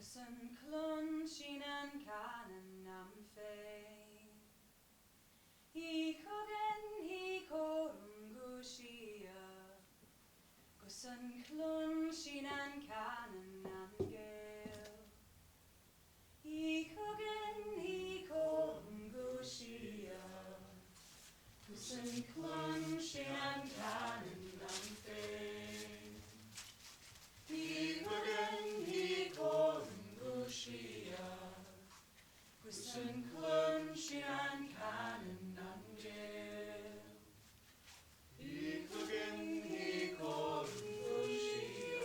Gussen klunchinen kanen am fei. I kogen hi korungushia. Gussen klunchinen kanen am gel. I kogen hi korungushia. Gussen klunchinen kanen am fei. I kogen hi korungushia. Gussen klunchinen kanen am gel. I kogen hi korungushia.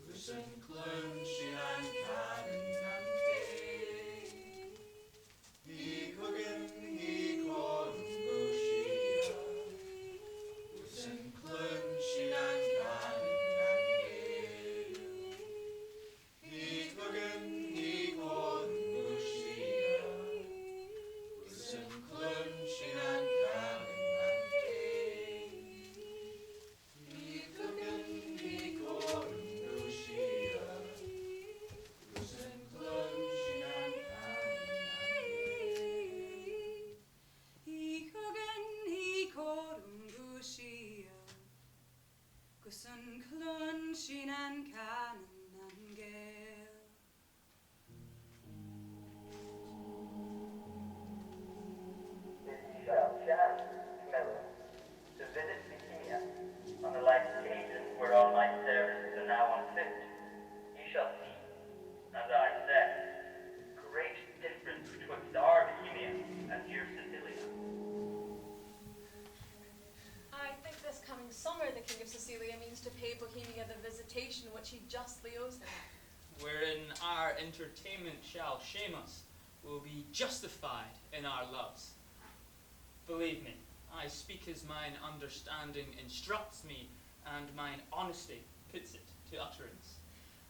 Gussen klunchinen kanen am fei. I kogen hi korungushia. Gussen klunchinen kanen am gel. I kogen hi korungushia. Gussen klunchinen kanen am fei. I kogen hi korungushia. Gussen klunchinen kanen am gel. I kogen hi korungushia. Gussen klunchinen kanen am gel. Ye shall chance, Camilla, to visit Bohemia on the like occasion where all my services are now unfit. Ye shall see, as I said, great difference betwixt our Bohemia and your Sicilia. I think this coming summer the King of Sicilia means to pay Bohemia the visitation which he justly owes them. Wherein our entertainment shall shame us, will be justified in our loves. Believe me, I speak as mine understanding instructs me, and mine honesty puts it to utterance.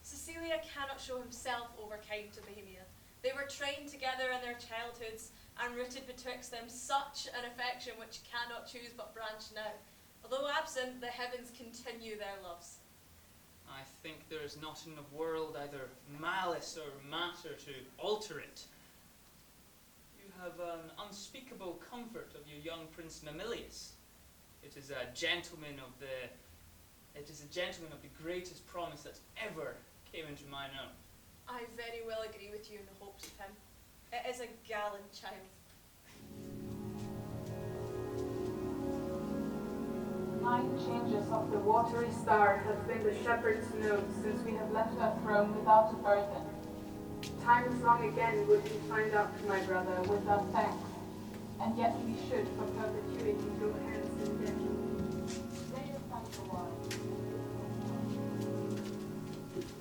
Cecilia cannot show himself overkind to Bohemia. They were trained together in their childhoods, and rooted betwixt them such an affection which cannot choose but branch now. Although absent, the heavens continue their loves. I think there is not in the world either malice or matter to alter it. You have an unspeakable comfort of your young Prince Mamilius. It is a gentleman of the greatest promise that ever came into my know. I very well agree with you in the hopes of him. It is a gallant child. Nine changes of the watery star has been the shepherd's note since we have left our throne without a burden. Time is long again would we find out, my brother, without thanks, and yet we should for perpetuity go hence in debt. Stay your thanks a while.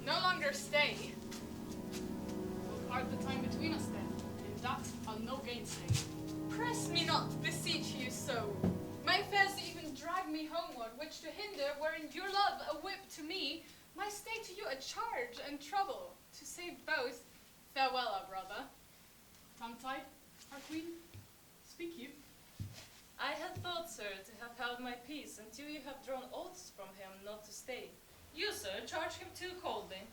No longer stay. We'll part the time between us then, and that I'll no gainsay. Press me not, beseech you so. My fears even drag me homeward, which to hinder, were in your love a whip to me, my stay to you a charge and trouble. To save both, farewell, our brother. Tongue-tied, our queen? Speak you. I had thought, sir, to have held my peace until you have drawn oaths from him not to stay. You, sir, charge him too coldly.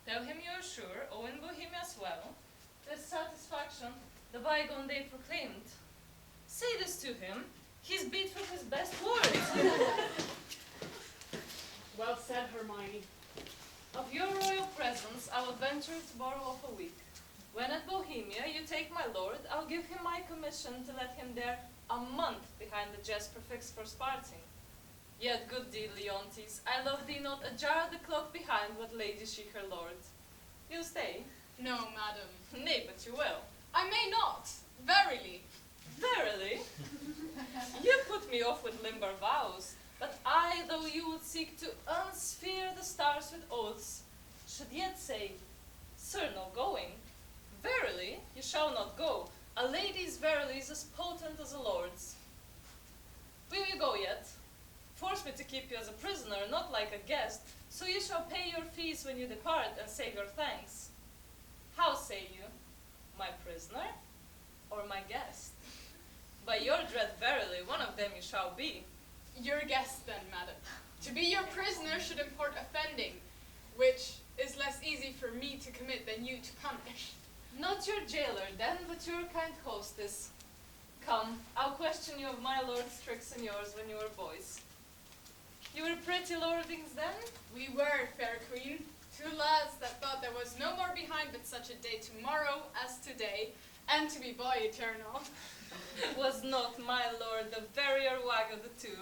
Tell him you are sure, owing Bohemia's well, this satisfaction the bygone day proclaimed. Say this to him. He's beat with his best words. Well said, Hermione. Of your royal presence, I will venture to borrow off a week. When at Bohemia you take my lord, I'll give him my commission to let him there a month behind the jest prefixed for Sparting. Yet, good deed, Leontes, I love thee not ajar the cloak behind what lady she her lord. You'll stay? No, madam. Nay, but you will. I may not, verily. Verily? You put me off with limber vows, but I, though you would seek to unsphere the stars with oaths, should yet say, Sir, no going. Verily, you shall not go. A lady's verily is as potent as a lord's. Will you go yet? Force me to keep you as a prisoner, not like a guest, so you shall pay your fees when you depart and save your thanks. How say you? My prisoner or my guest? By your dread verily, one of them you shall be. Your guest then, madam. To be your prisoner should import offending, which, is less easy for me to commit than you to punish. Not your jailer then, but your kind hostess. Come, I'll question you of my lord's tricks and yours when you were boys. You were pretty lordings then? We were, fair queen, two lads that thought there was no more behind but such a day tomorrow as today, and to be boy eternal. Was not my lord the verier wag of the two?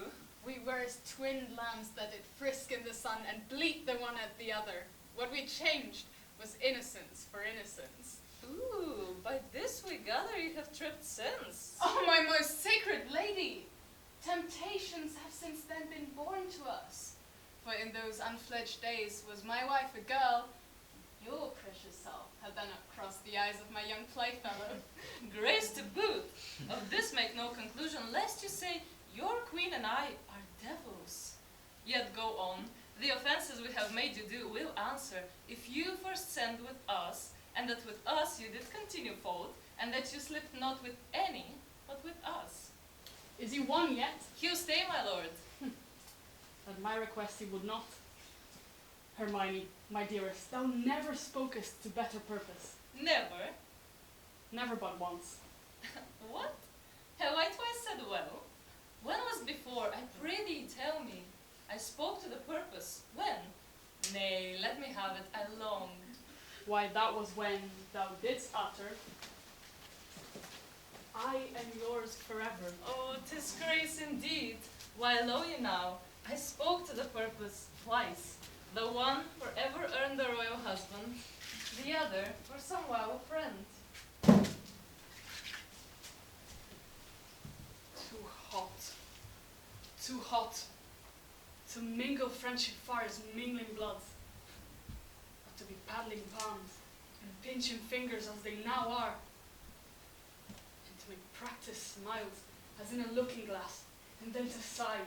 We were as twin lambs that did frisk in the sun and bleat the one at the other. What we changed was innocence for innocence. Ooh, by this we gather you have tripped since. Oh, my most sacred lady! Temptations have since then been born to us. For in those unfledged days was my wife a girl, your precious self had then crossed the eyes of my young playfellow. Grace to boot. Of this make no conclusion, lest you say your queen and I are devils. Yet go on. The offences we have made you do will answer, if you first sinned with us, and that with us you did continue fault, and that you slipped not with any, but with us. Is he won yet? You stay, my lord. At my request he would not. Hermione, my dearest, thou never spokest to better purpose. Never. Never but once. What? Have I twice said well? When was before? I pray thee tell me. I spoke to the purpose. When? Nay, let me have it. I long. Why, that was when thou didst utter, I am yours forever. Oh, 'tis grace indeed. Why, lo you now, I spoke to the purpose twice. The one for ever earn the royal husband, the other for some while a friend. Too hot. Too hot. To mingle friendship fire as mingling bloods. But to be paddling palms and pinching fingers as they now are. And to make practice smiles as in a looking glass, and then to sigh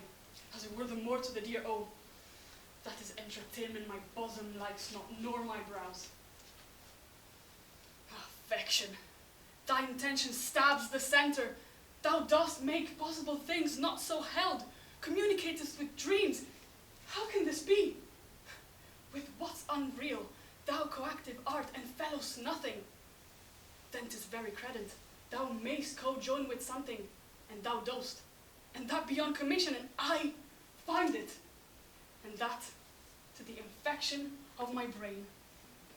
as it were the more to the dear oh. That is entertainment my bosom likes not, nor my brows. Affection. Thy intention stabs the centre. Thou dost make possible things not so held, communicatest with dreams. How can this be? With what's unreal, thou coactive art and fellows nothing. Then 'tis very credent, thou mayst co-join with something, and thou dost, and that beyond commission, and I find it, and that to the infection of my brain,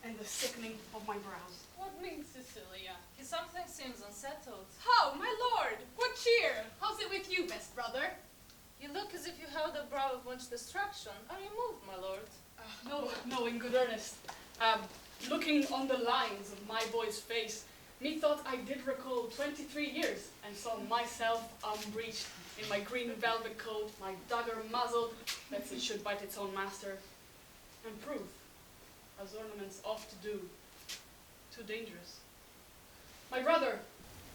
and the sickening of my brows. What means Cecilia? Something seems unsettled. How, my lord! What cheer! How's it with you, best brother? You look as if you held a brow of much distraction. Are you moved, my lord? No, in good earnest. Looking on the lines of my boy's face, methought I did recall 23 years, and saw myself unbreeched in my green velvet coat, my dagger muzzled, lest it should bite its own master, and prove, as ornaments oft do, too dangerous. My brother,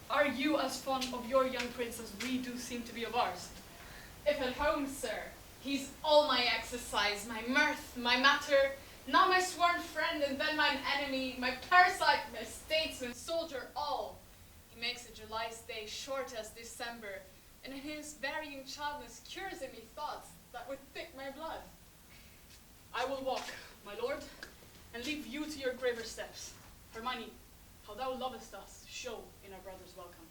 are you as fond of your young prince as we do seem to be of ours? If at home, sir, he's all my exercise, my mirth, my matter, now my sworn friend and then mine enemy, my parasite, my statesman, soldier, all. He makes a July's day short as December, and in his varying childness cures in me thoughts that would thick my blood. I will walk, my lord, and leave you to your graver steps. Hermione, how thou lovest us, show in our brother's welcome.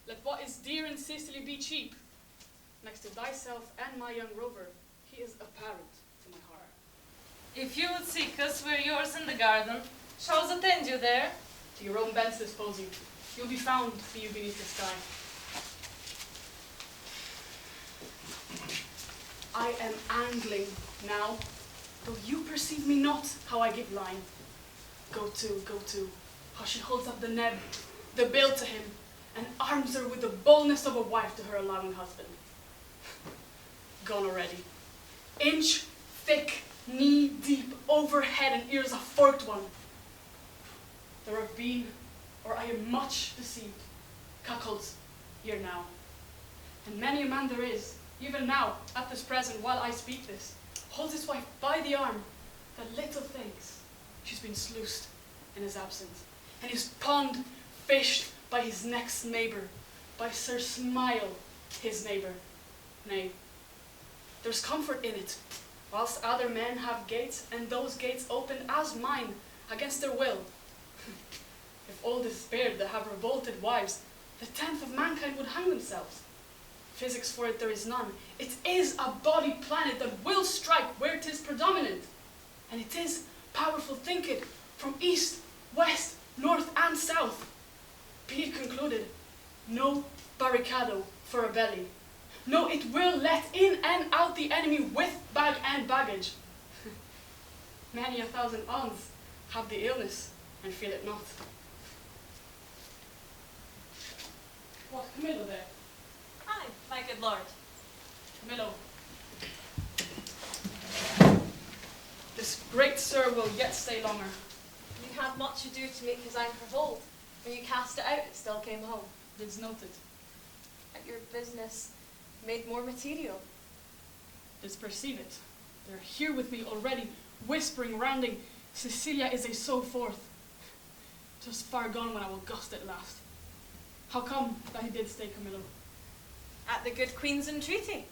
Let what is dear in Sicily be cheap. Next to thyself and my young rover, he is apparent to my heart. If you would seek us, we're yours in the garden. Shall we attend you there? To your own bents disposing, you'll be found, see you beneath the sky. I am angling now, though you perceive me not how I give line. Go to, how she holds up the neb, the bill to him, and arms her with the boldness of a wife to her allowing husband. Gone already. Inch thick, knee deep, overhead and ears a forked one. There have been, or I am much deceived, cuckolds here now. And many a man there is, even now, at this present, while I speak this, holds his wife by the arm, that little thinks she's been sluiced in his absence, and is pond fished by his next neighbour, by Sir Smile, his neighbour. Nay, there's comfort in it, whilst other men have gates, and those gates open as mine, against their will. If all despaired that have revolted wives, the 10th of mankind would hang themselves. Physics for it there is none. It is a body planet that will strike where 'tis predominant. And it is powerful, think it, from east, west, north, and south. Be it concluded, no barricado for a belly. No, it will let in and out the enemy with bag and baggage. Many 1,000 ons have the illness and feel it not. What, Camillo there? Aye, my good lord. Camillo. This great sir will yet stay longer. You had much ado to make his anchor hold. When you cast it out, it still came home. It's noted. At your business made more material. Didst perceive it. They're here with me already, whispering, rounding, Cecilia is a so forth. Just far gone when I will gust at last. How come that he did stay, Camillo? At the good queen's entreaty.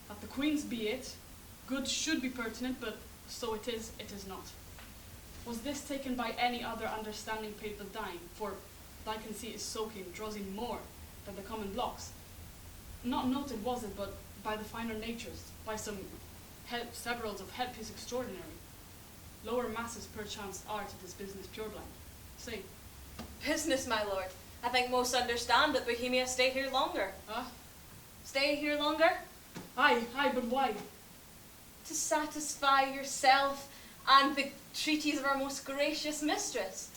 At the queen's be it. Good should be pertinent, but so it is not. Was this taken by any other understanding paid with dying? For thy conceit is soaking, draws in more than the common blocks. Not noted was it, but by the finer natures, by some severals of headpiece extraordinary. Lower masses perchance are to this business purblind. Say. Business, my lord. I think most understand that Bohemia stay here longer. Ah? Stay here longer? Aye, but why? To satisfy yourself and the treaties of our most gracious mistress.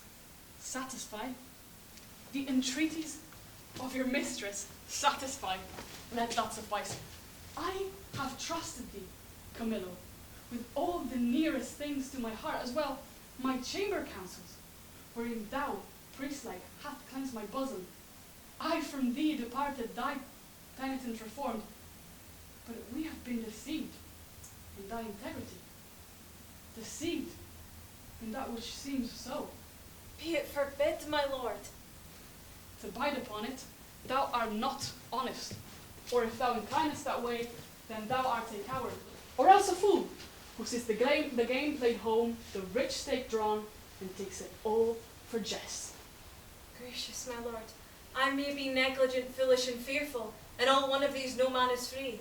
Satisfy? The entreaties of your mistress satisfy. Let that suffice. I have trusted thee, Camillo, with all the nearest things to my heart, as well my chamber councils, wherein thou, priest-like, hath cleansed my bosom. I from thee departed, thy penitent reformed, but we have been deceived in thy integrity, deceived in that which seems so. Be it forbid, my lord. To bide upon it, thou art not honest, or if thou inclinest that way, then thou art a coward, or else a fool, who sees the game played home, the rich stake drawn, and takes it all for jest. Gracious my lord, I may be negligent, foolish, and fearful, and all one of these no man is free.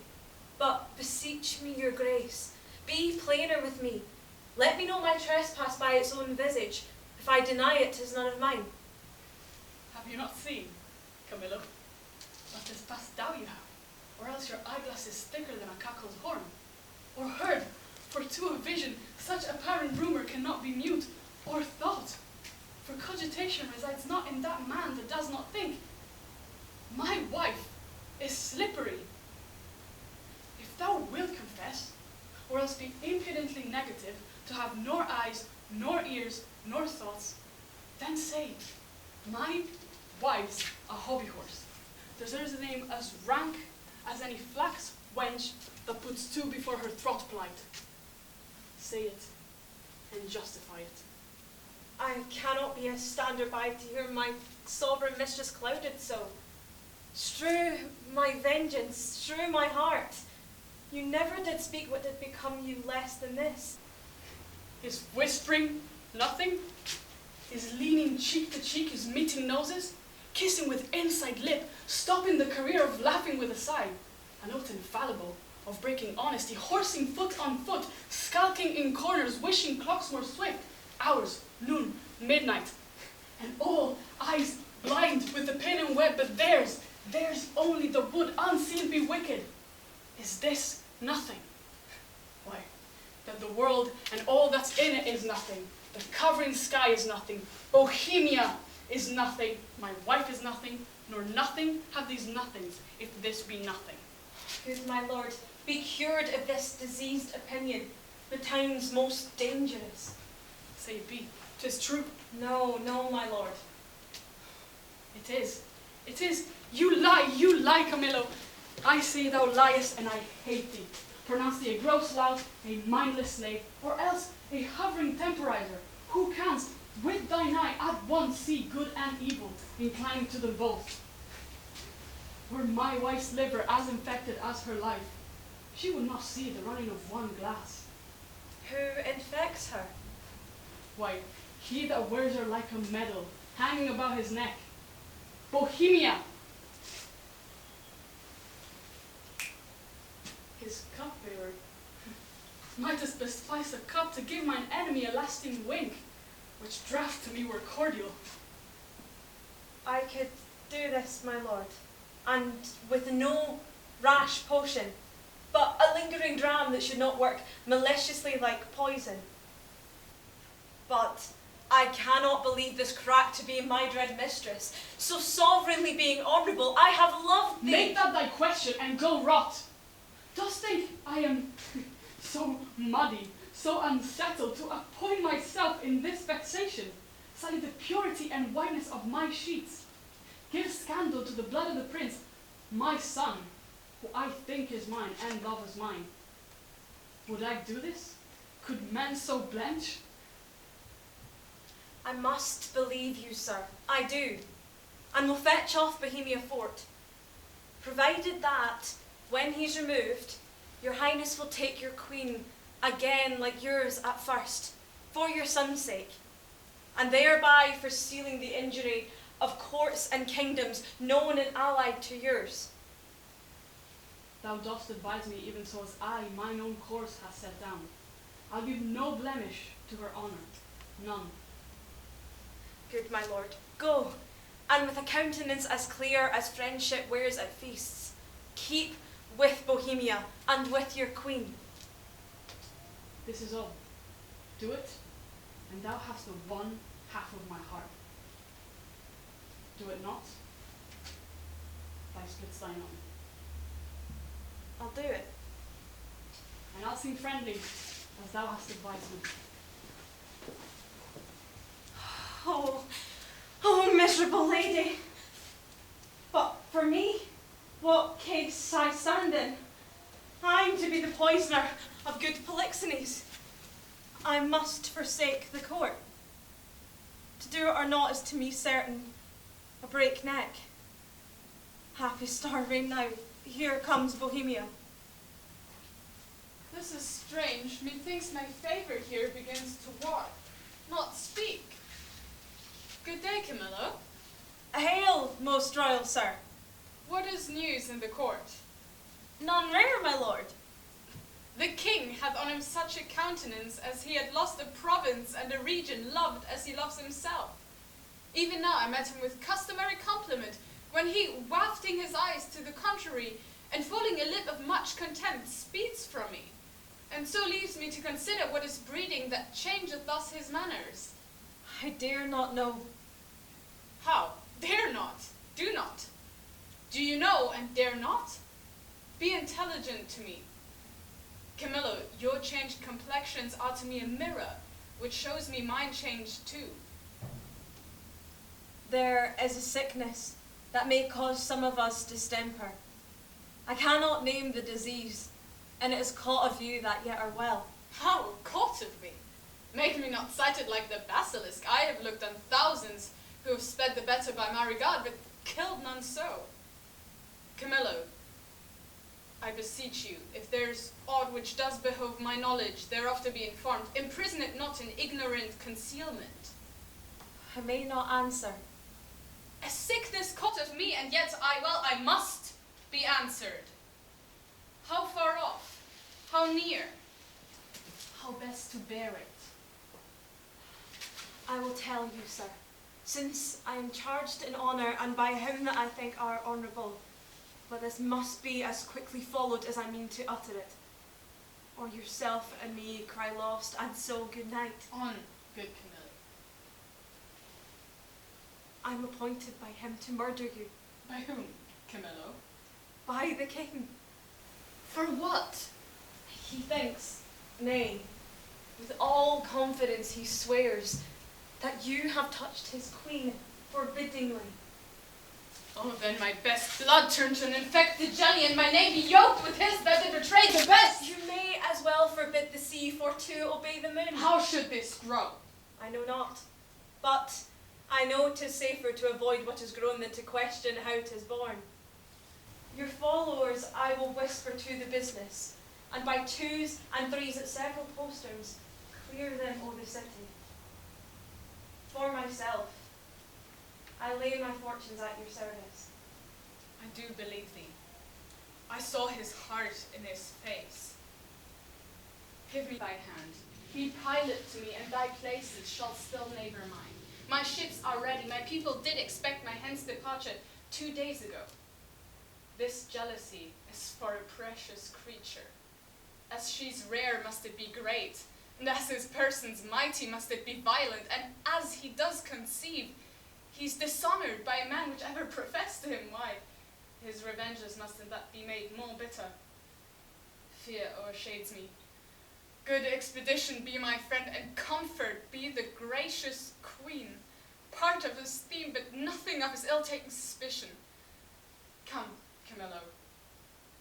But beseech me your grace, be plainer with me. Let me know my trespass by its own visage. If I deny it, 'tis none of mine. Have you not seen, Camillo? What this past thou you have, or else your eyeglass is thicker than a cockerel's horn. Or heard, for to a vision such apparent rumor cannot be mute, or thought. For cogitation resides not in that man that does not think. My wife is slippery. If thou wilt confess, or else be impudently negative, to have nor eyes, nor ears, nor thoughts, then say, my wife's a hobby horse. Deserves a name as rank as any flax wench that puts two before her throat plight. Say it, and justify it. I cannot be a stander by to hear my sovereign mistress clouded so. Strew my vengeance, strew my heart. You never did speak what did become you less than this. Is whispering nothing? Is leaning cheek to cheek, is meeting noses? Kissing with inside lip, stopping the career of laughing with a sigh. A note infallible of breaking honesty, horsing foot on foot, skulking in corners, wishing clocks were swift. Hours, noon, midnight, and all eyes blind with the pin and web, but theirs only the wood unseen be wicked. Is this nothing? Why, that the world and all that's in it is nothing. The covering sky is nothing. Bohemia is nothing. My wife is nothing, nor nothing have these nothings, if this be nothing. Good my lord, be cured of this diseased opinion, the time's most dangerous. Say it be, 'tis true. No, my lord. It is. You lie, Camillo. I say thou liest, and I hate thee. Pronounce thee a gross lout, a mindless slave, or else a hovering temporizer, who canst, with thine eye, at once see good and evil, inclining to them both. Were my wife's liver as infected as her life, She would not see the running of one glass. Who infects her? Why, he that wears her like a medal, hanging about his neck. Bohemia! His cupbearer. Mightest bespice a cup to give mine enemy a lasting wink, which draught to me were cordial. I could do this, my lord, and with no rash potion, but a lingering dram that should not work maliciously like poison. But I cannot believe this crack to be my dread mistress, so sovereignly being honourable, I have loved thee. Make that thy question and go rot. Dost think I am so muddy, so unsettled to appoint myself in this vexation? Sully the purity and whiteness of my sheets. Give scandal to the blood of the prince, my son, who I think is mine and love is mine. Would I do this? Could men so blench? I must believe you, sir. I do. And will fetch off Bohemia Fort. Provided that, when he's removed, your highness will take your queen again like yours at first, for your son's sake, and thereby for sealing the injury of courts and kingdoms known and allied to yours. Thou dost advise me even so as I mine own course have set down. I'll give no blemish to her honour, none. Good my lord, go, and with a countenance as clear as friendship wears at feasts, keep with Bohemia and with your queen. This is all. Do it, and thou hast the one half of my heart. Do it not, thou splits thine own. I'll do it. And I'll seem friendly, as thou hast advised me. Oh, miserable lady. But for me, what case I stand in? I'm to be the poisoner of good Polixenes. I must forsake the court. To do it or not is to me certain a breakneck. Happy star reign now. Here comes Bohemia. This is strange. Methinks my favour here begins to walk, not speak. Good day, Camillo. Hail, most royal sir. What is news in the court? None rare, my lord. The king hath on him such a countenance as he had lost a province and a region loved as he loves himself. Even now I met him with customary compliment, when he, wafting his eyes to the contrary, and falling a lip of much contempt, speeds from me, and so leaves me to consider what is breeding that changeth thus his manners. I dare not know. How? Dare not? Do not? Do you know and dare not? Be intelligent to me. Camillo, your changed complexions are to me a mirror, which shows me mine changed too. There is a sickness that may cause some of us distemper. I cannot name the disease, and it is caught of you that yet are well. How caught of me? Make me not sighted like the basilisk. I have looked on thousands who have sped the better by my regard, but killed none so. Camillo, I beseech you, if there's aught which does behove my knowledge, thereof to be informed, imprison it not in ignorant concealment. I may not answer. A sickness caught of me, and yet I must be answered. How far off? How near? How best to bear it? I will tell you, sir, since I am charged in honour and by him that I think are honourable, but this must be as quickly followed as I mean to utter it, or yourself and me cry lost, and so good night. On, good Camillo. I am appointed by him to murder you. By whom, Camillo? By the king. For what? He thinks, nay, with all confidence he swears, that you have touched his queen forbiddingly. Oh, then my best blood turned to an infected jelly, and my name be yoked with his that did betray the best. You may as well forbid the sea, for to obey the moon. How should this grow? I know not, but I know 'tis safer to avoid what is grown than to question how 'tis born. Your followers I will whisper to the business, and by twos and threes at several posterns, clear them o' the city. For myself, I lay my fortunes at your service. I do believe thee. I saw his heart in his face. Give me thy hand. Be pilot to me, and thy places shall still neighbour mine. My ships are ready. My people did expect my hence departure 2 days ago. This jealousy is for a precious creature. As she's rare must it be great, and as his person's mighty must it be violent, and as he does conceive, he's dishonoured by a man which ever professed to him. Why, his revenges mustn't that be made more bitter. Fear o'ershades me. Good expedition be my friend, and comfort be the gracious queen. Part of his esteem, but nothing of his ill-taken suspicion. Come, Camillo,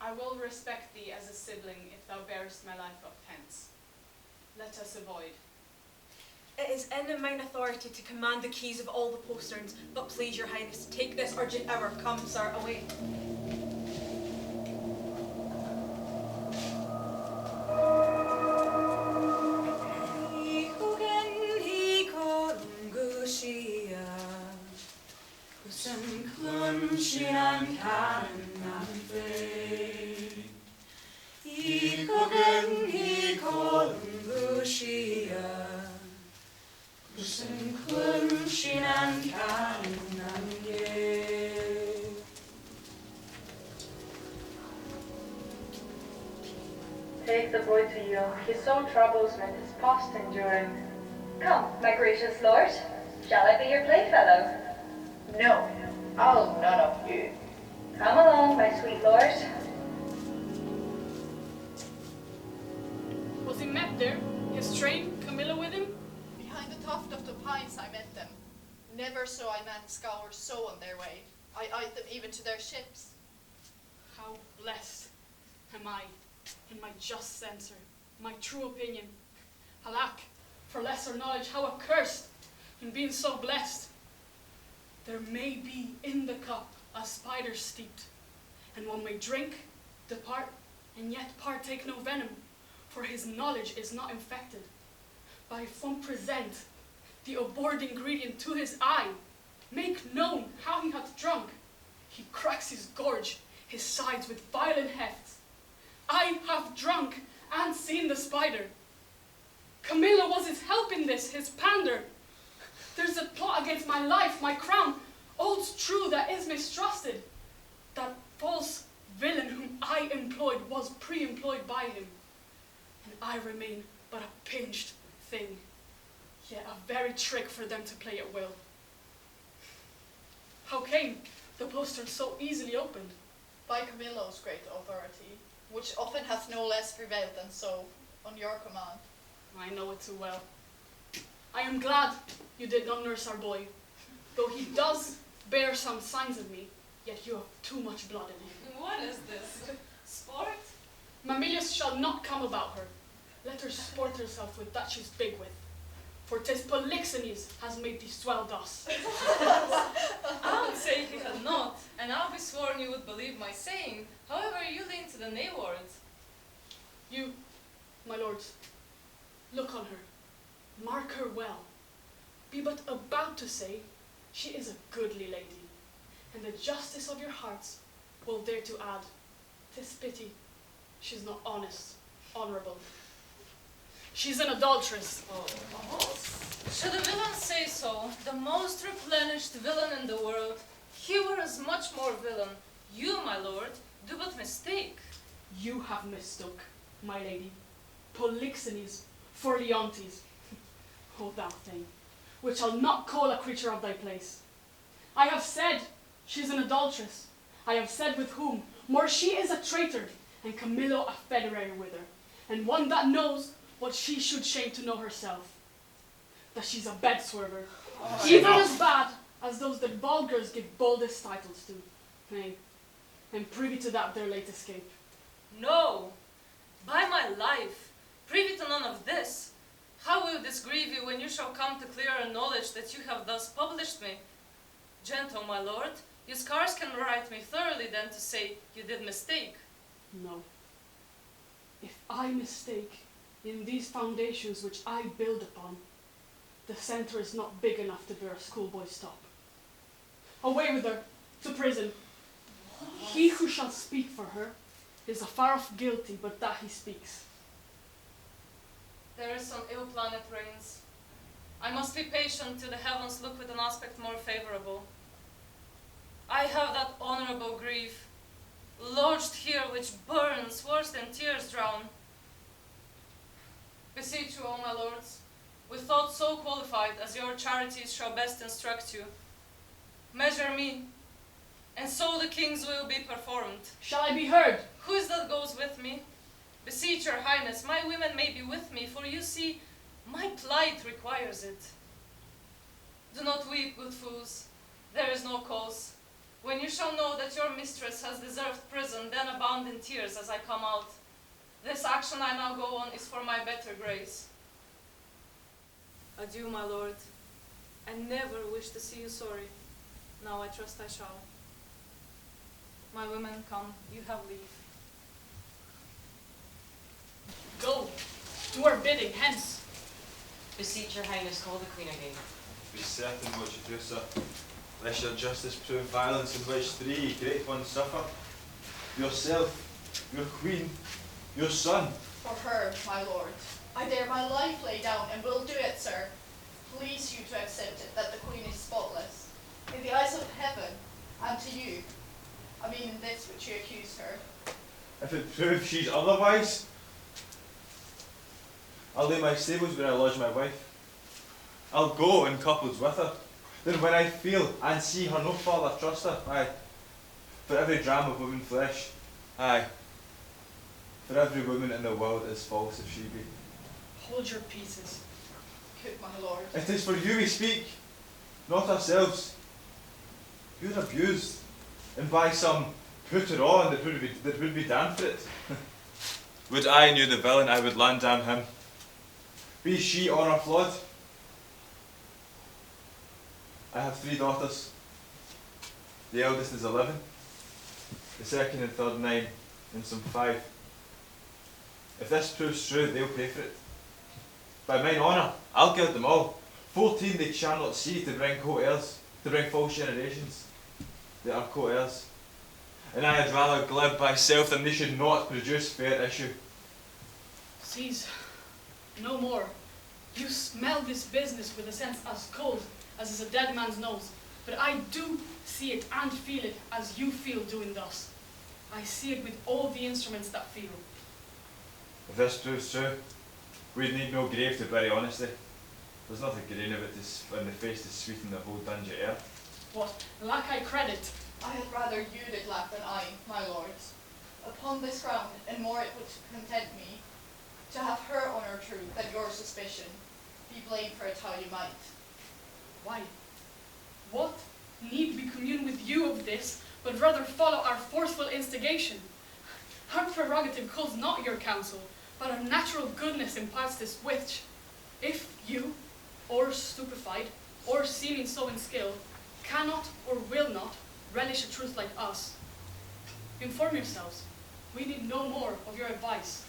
I will respect thee as a sibling if thou bearest my life up hence. Let us avoid. It is in mine authority to command the keys of all the posterns, but please your highness, take this urgent hour. Come, sir, away. Sinan kanen am fei. Ikogen hikolum gushia. Kusen kun sinan kanen am ye. Take the boy to you. His sole troubles with his past enduring. Come, my gracious lord, shall I be your playfellow? No, I'll none of you. Come along, my sweet lord. Was he met there? His train, Camillo with him? Behind the tuft of the pines I met them. Never saw I men scour so on their way. I eyed them even to their ships. How blessed am I in my just censor, my true opinion. Alack, for lesser knowledge, how accursed in being so blessed. There may be in the cup a spider steeped, and one may drink, depart, and yet partake no venom, for his knowledge is not infected. But if one present the abhorred ingredient to his eye, make known how he hath drunk, he cracks his gorge, his sides with violent hefts. I have drunk and seen the spider. Camillo was his help in this, his pander. There's a plot against my life, my crown. All's true that is mistrusted. That false villain whom I employed was pre-employed by him. And I remain but a pinched thing, yet a very trick for them to play at will. How came the postern so easily opened? By Camillo's great authority, which often hath no less prevailed than so, on your command. I know it too well. I am glad you did not nurse our boy. Though he does bear some signs of me, yet you have too much blood in him. What is this? Sport? Mamilius shall not come about her. Let her sport herself with that she's big with. For 'tis Polixenes has made thee swell thus. I would say he had not, and I'll be sworn you would believe my saying. However, you lean to the nay word. You, my lords, look on her. Mark her well. Be but about to say, she is a goodly lady, and the justice of your hearts will dare to add, 'tis pity she's not honest, honourable. She's an adulteress. Should a villain say so, the most replenished villain in the world, he were as much more villain. You, my lord, do but mistake. You have mistook, my lady, Polixenes for Leontes. O thou thing, which I'll not call a creature of thy place. I have said she's an adulteress. I have said with whom, more she is a traitor, and Camillo a federary with her, and one that knows what she should shame to know herself, that she's a bed swerver, even as bad as those that vulgars give boldest titles to. Nay, and privy to that their late escape. No, by my life, privy to none of this. How will this grieve you when you shall come to clearer knowledge that you have thus published me? Gentle, my lord, you scarce can right me thoroughly then to say you did mistake. No. If I mistake in these foundations which I build upon, the centre is not big enough to bear a schoolboy's stop. Away with her, to prison. He who shall speak for her is afar off guilty, but that he speaks. There is some ill planet reigns. I must be patient till the heavens look with an aspect more favorable. I have that honorable grief, lodged here which burns worse than tears drown. Beseech you, O my lords, with thoughts so qualified as your charities shall best instruct you, measure me, and so the king's will be performed. Shall I be heard? Who is that goes with me? Beseech your highness, my women may be with me, for you see, my plight requires it. Do not weep, good fools, there is no cause. When you shall know that your mistress has deserved prison, then abound in tears as I come out. This action I now go on is for my better grace. Adieu, my lord. I never wish to see you sorry. Now I trust I shall. My women, come, you have leave. Go, do our bidding, hence. Beseech your highness, call the queen again. Be certain what you do, sir, lest your justice prove violence in which 3 great ones suffer. Yourself, your queen, your son. For her, my lord, I dare my life lay down, and will do it, sir. Please you to accept it, that the queen is spotless. In the eyes of heaven, and to you, I mean in this which you accuse her. If it proves she's otherwise, I'll lay my stables where I lodge my wife. I'll go in couples with her. Then when I feel and see her no further trust her, aye, for every dram of woman flesh, aye, for every woman in the world is false if she be. Hold your peaces. Good my lord. It is for you we speak, not ourselves. You're abused, and by some put on that would be damned for it. Would I knew the villain, I would land damn him. Be she honour flawed. I have 3 daughters. The eldest is 11, the second and third 9, and some 5. If this proves true, they'll pay for it. By mine honour, I'll gild them all. 14 they shall not see to bring co-heirs, to bring false generations. They are co-heirs. And I had rather glib by self than they should not produce fair issue. Cease. No more. You smell this business with a sense as cold as is a dead man's nose, but I do see it and feel it as you feel doing thus. I see it with all the instruments that feel. If this proves true, we'd need no grave to bury honesty. There's not a grain of it in the face to sweeten the whole dungeon air. What, lack I credit? I had rather you did lack than I, my lords. Upon this ground, and more it would content me, to have her honour true than your suspicion, be blamed for it how you might. Why? What need we commune with you of this, but rather follow our forceful instigation? Our prerogative calls not your counsel, but our natural goodness imparts this which, if you, or stupefied, or seeming so in skill, cannot or will not relish a truth like us, inform yourselves. We need no more of your advice.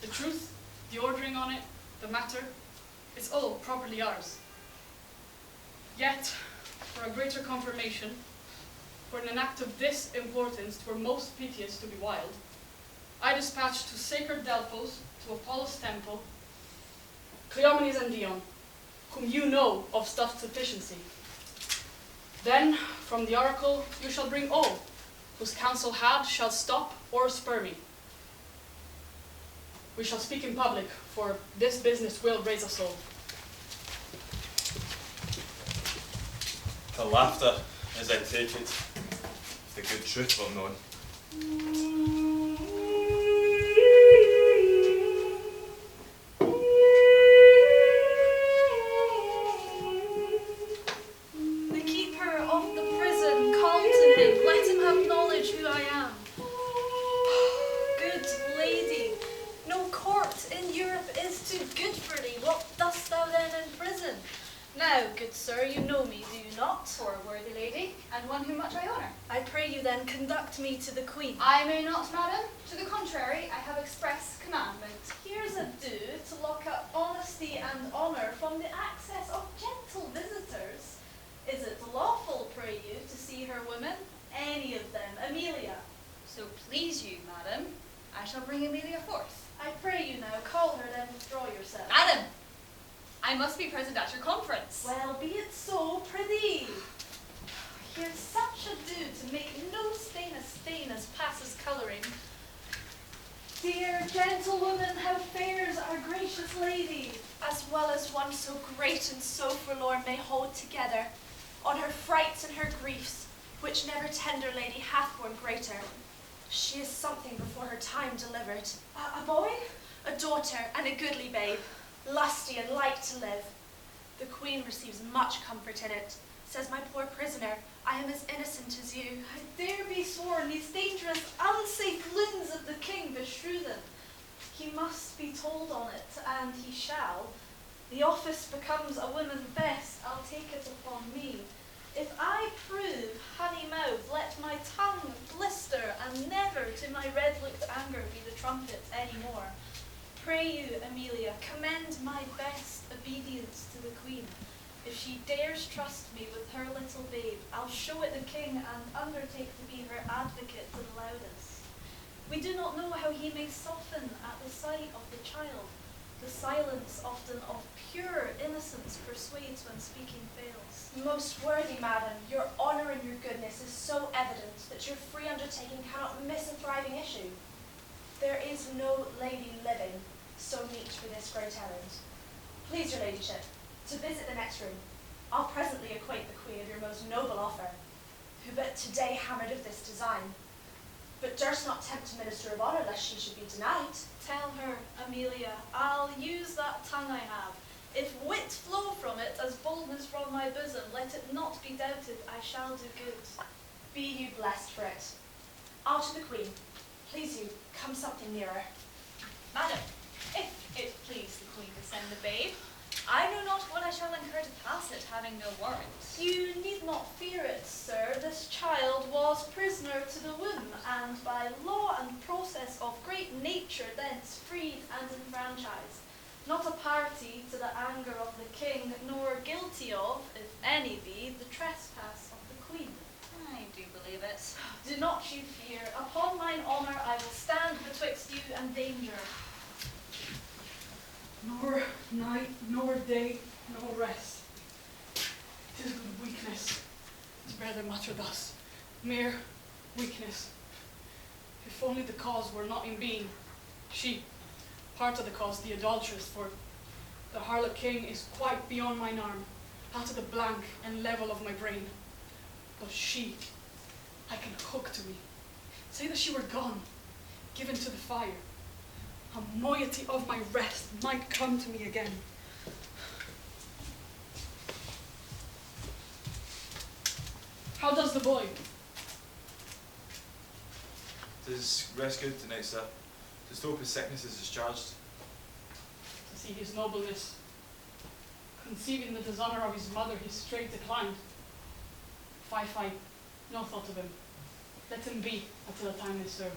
The truth, the ordering on it, the matter, it's all properly ours. Yet, for a greater confirmation, for in an act of this importance, 'twere most piteous to be wild, I dispatched to sacred Delphos, to Apollo's temple, Cleomenes and Dion, whom you know of stuffed sufficiency. Then, from the oracle, you shall bring all, whose counsel had shall stop or spur me. We shall speak in public, for this business will raise us all. To laughter, as I take it, if the good truth were known. The keeper of the prison called to him, let him have knowledge who I am. Good lady, no court in Europe is too good for thee. What dost thou then in prison? Now, good sir, you know me, do you not? For a worthy lady, and one whom much I honour. I pray you then conduct me to the Queen. I may not, madam. To the contrary, I have express commandment. Here's a do to lock up honesty and honour from the access of gentle visitors. Is it lawful, pray you, to see her women? Any of them, Amelia. So please you, madam, I shall bring Amelia forth. I pray you now, call her, then withdraw yourself. Madam, I must be present at your conference. Well, be it so, prithee. Here's such a do to make no stain as passes colouring. Dear gentlewoman, how fares our gracious lady? As well as one so great and so forlorn may hold together, on her frights and her griefs, which never tender lady hath borne greater. She is something before her time delivered. A boy? A daughter, and a goodly babe, lusty and like to live. The Queen receives much comfort in it. Says my poor prisoner, I am as innocent as you. I dare be sworn these dangerous, unsafe loons of the king beshrew them. He must be told on it, and he shall. The office becomes a woman best, I'll take it upon me. If I prove honey mouth, let my tongue blister, and never to my red-looked anger be the trumpet any more. Pray you, Amelia, commend my best obedience to the Queen. If she dares trust me with her little babe, I'll show it the king and undertake to be her advocate to the loudest. We do not know how he may soften at the sight of the child. The silence often of pure innocence persuades when speaking fails. Most worthy madam, your honour and your goodness is so evident that your free undertaking cannot miss a thriving issue. There is no lady living so meet for this great errand. Please your ladyship, to visit the next room. I'll presently acquaint the Queen of your most noble offer, who but today hammered of this design, but durst not tempt a minister of honour lest she should be denied. Tell her, Amelia, I'll use that tongue I have. If wit flow from it as boldness from my bosom, let it not be doubted I shall do good. Be you blessed for it. I'll to the Queen. Please you, come something nearer. Madam, if it please the Queen to send the babe, I know not what I shall incur to pass it, having no warrant. You need not fear it, sir. This child was prisoner to the womb, and by law and process of great nature thence freed and enfranchised. Not a party to the anger of the king, nor guilty of, if any be, the trespass of the Queen. I do believe it. Do not you fear. Upon mine honour I will stand betwixt you and danger. Nor night, nor day, nor rest. 'Tis good weakness to bear the matter thus. Mere weakness. If only the cause were not in being. She, part of the cause, the adulteress, for the harlot king is quite beyond mine arm, out of the blank and level of my brain. But she, I can hook to me. Say that she were gone, given to the fire. A moiety of my rest might come to me again. How does the boy? Tis rest good tonight, sir. Tis hope his sickness is discharged. To see his nobleness. Conceiving the dishonour of his mother, he straight declined. Fie, no thought of him. Let him be until the time they serve.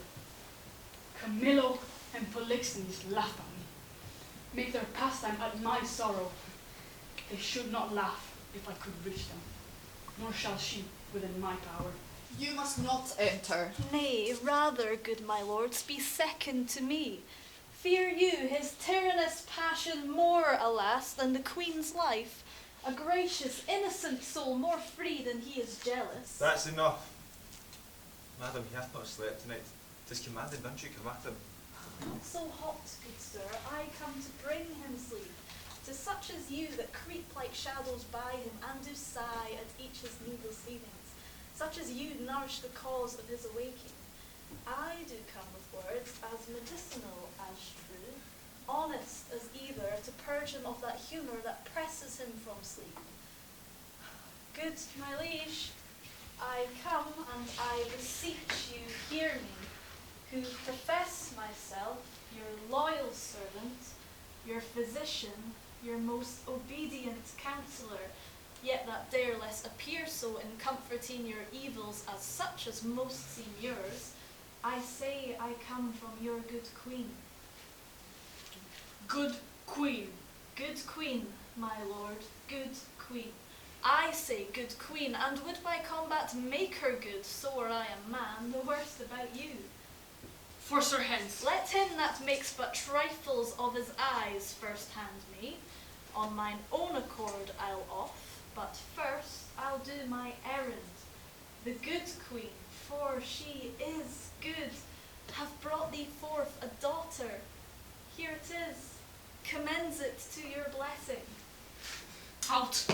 Camillo and Polixenes laugh at me. Make their pastime at my sorrow. They should not laugh if I could reach them, nor shall she within my power. You must not enter. Nay, rather, good my lords, be second to me. Fear you his tyrannous passion more, alas, than the Queen's life? A gracious, innocent soul, more free than he is jealous. That's enough. Madam, he hath not slept tonight. 'Tis commanded none should come at him. Not so hot, good sir, I come to bring him sleep. To such as you that creep like shadows by him, and do sigh at each his needless leavings. Such as you nourish the cause of his awaking. I do come with words as medicinal as true, honest as either, to purge him of that humour that presses him from sleep. Good my liege, I come and I beseech you hear me, who profess myself your loyal servant, your physician, your most obedient counsellor, yet that dare less appear so in comforting your evils as such as most seem yours, I say I come from your good queen. Good queen. Good queen, my lord, good queen. I say good queen, and would my combat make her good, so were I a man, the worst about you. Force her hence. Let him that makes but trifles of his eyes first hand me. On mine own accord I'll off, but first I'll do my errand. The good queen, for she is good, have brought thee forth a daughter. Here it is. Commends it to your blessing. Out,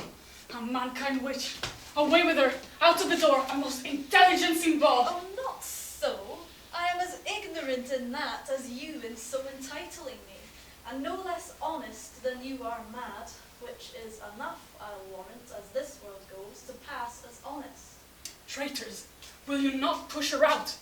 a mankind witch. Away with her, out of the door, a most intelligent bawd. Oh, not so. I am as ignorant in that as you in so entitling me, and no less honest than you are mad, which is enough, I'll warrant, as this world goes, to pass as honest. Traitors, will you not push her out?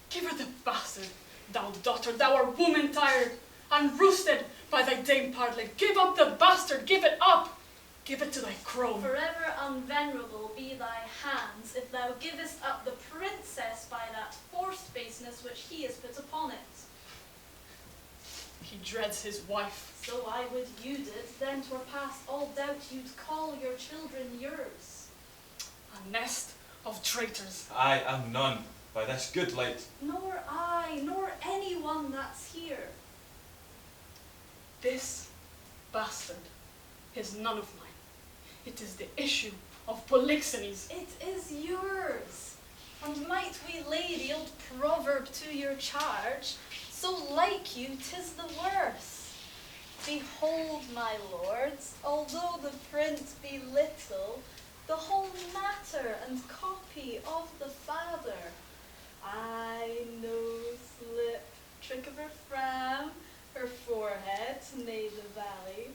Give her the bastard, thou daughter, thou art woman tired, and roosted by thy dame Partlet. Give up the bastard, give it up, give it to thy crone. Forever unvenerable be thy hands, if thou givest up the princess by that forced baseness which he has put upon it. He dreads his wife. So I would you did, then 'twere past all doubt you'd call your children yours. A nest of traitors. I am none by this good light. Nor I, nor anyone that's here. This bastard is none of mine. It is the issue of Polixenes. It is yours. And might we lay the old proverb to your charge, so like you 'tis the worse. Behold, my lords, although the print be little, the whole matter and copy of the father. Eye, nose, lip, trick of her frown, her forehead, nay the valley,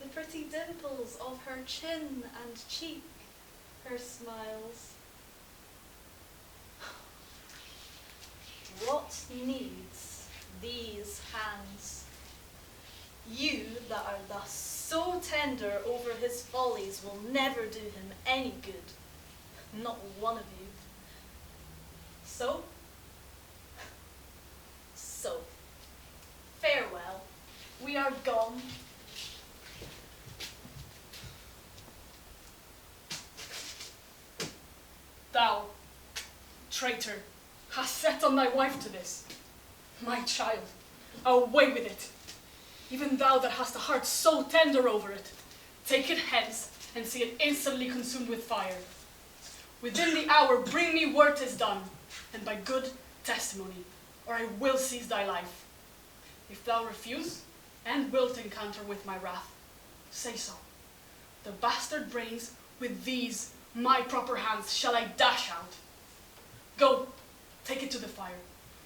the pretty dimples of her chin and cheek, her smiles. What needs these hands? You that are thus so tender over his follies will never do him any good, not one of you. So, farewell, we are gone. Thou, traitor, hast set on thy wife to this. My child, away with it. Even thou that hast a heart so tender over it, take it hence and see it instantly consumed with fire. Within the hour bring me word 'tis done, and by good testimony, or I will seize thy life. If thou refuse, and wilt encounter with my wrath, say so. The bastard brains with these my proper hands shall I dash out. Go, take it to the fire,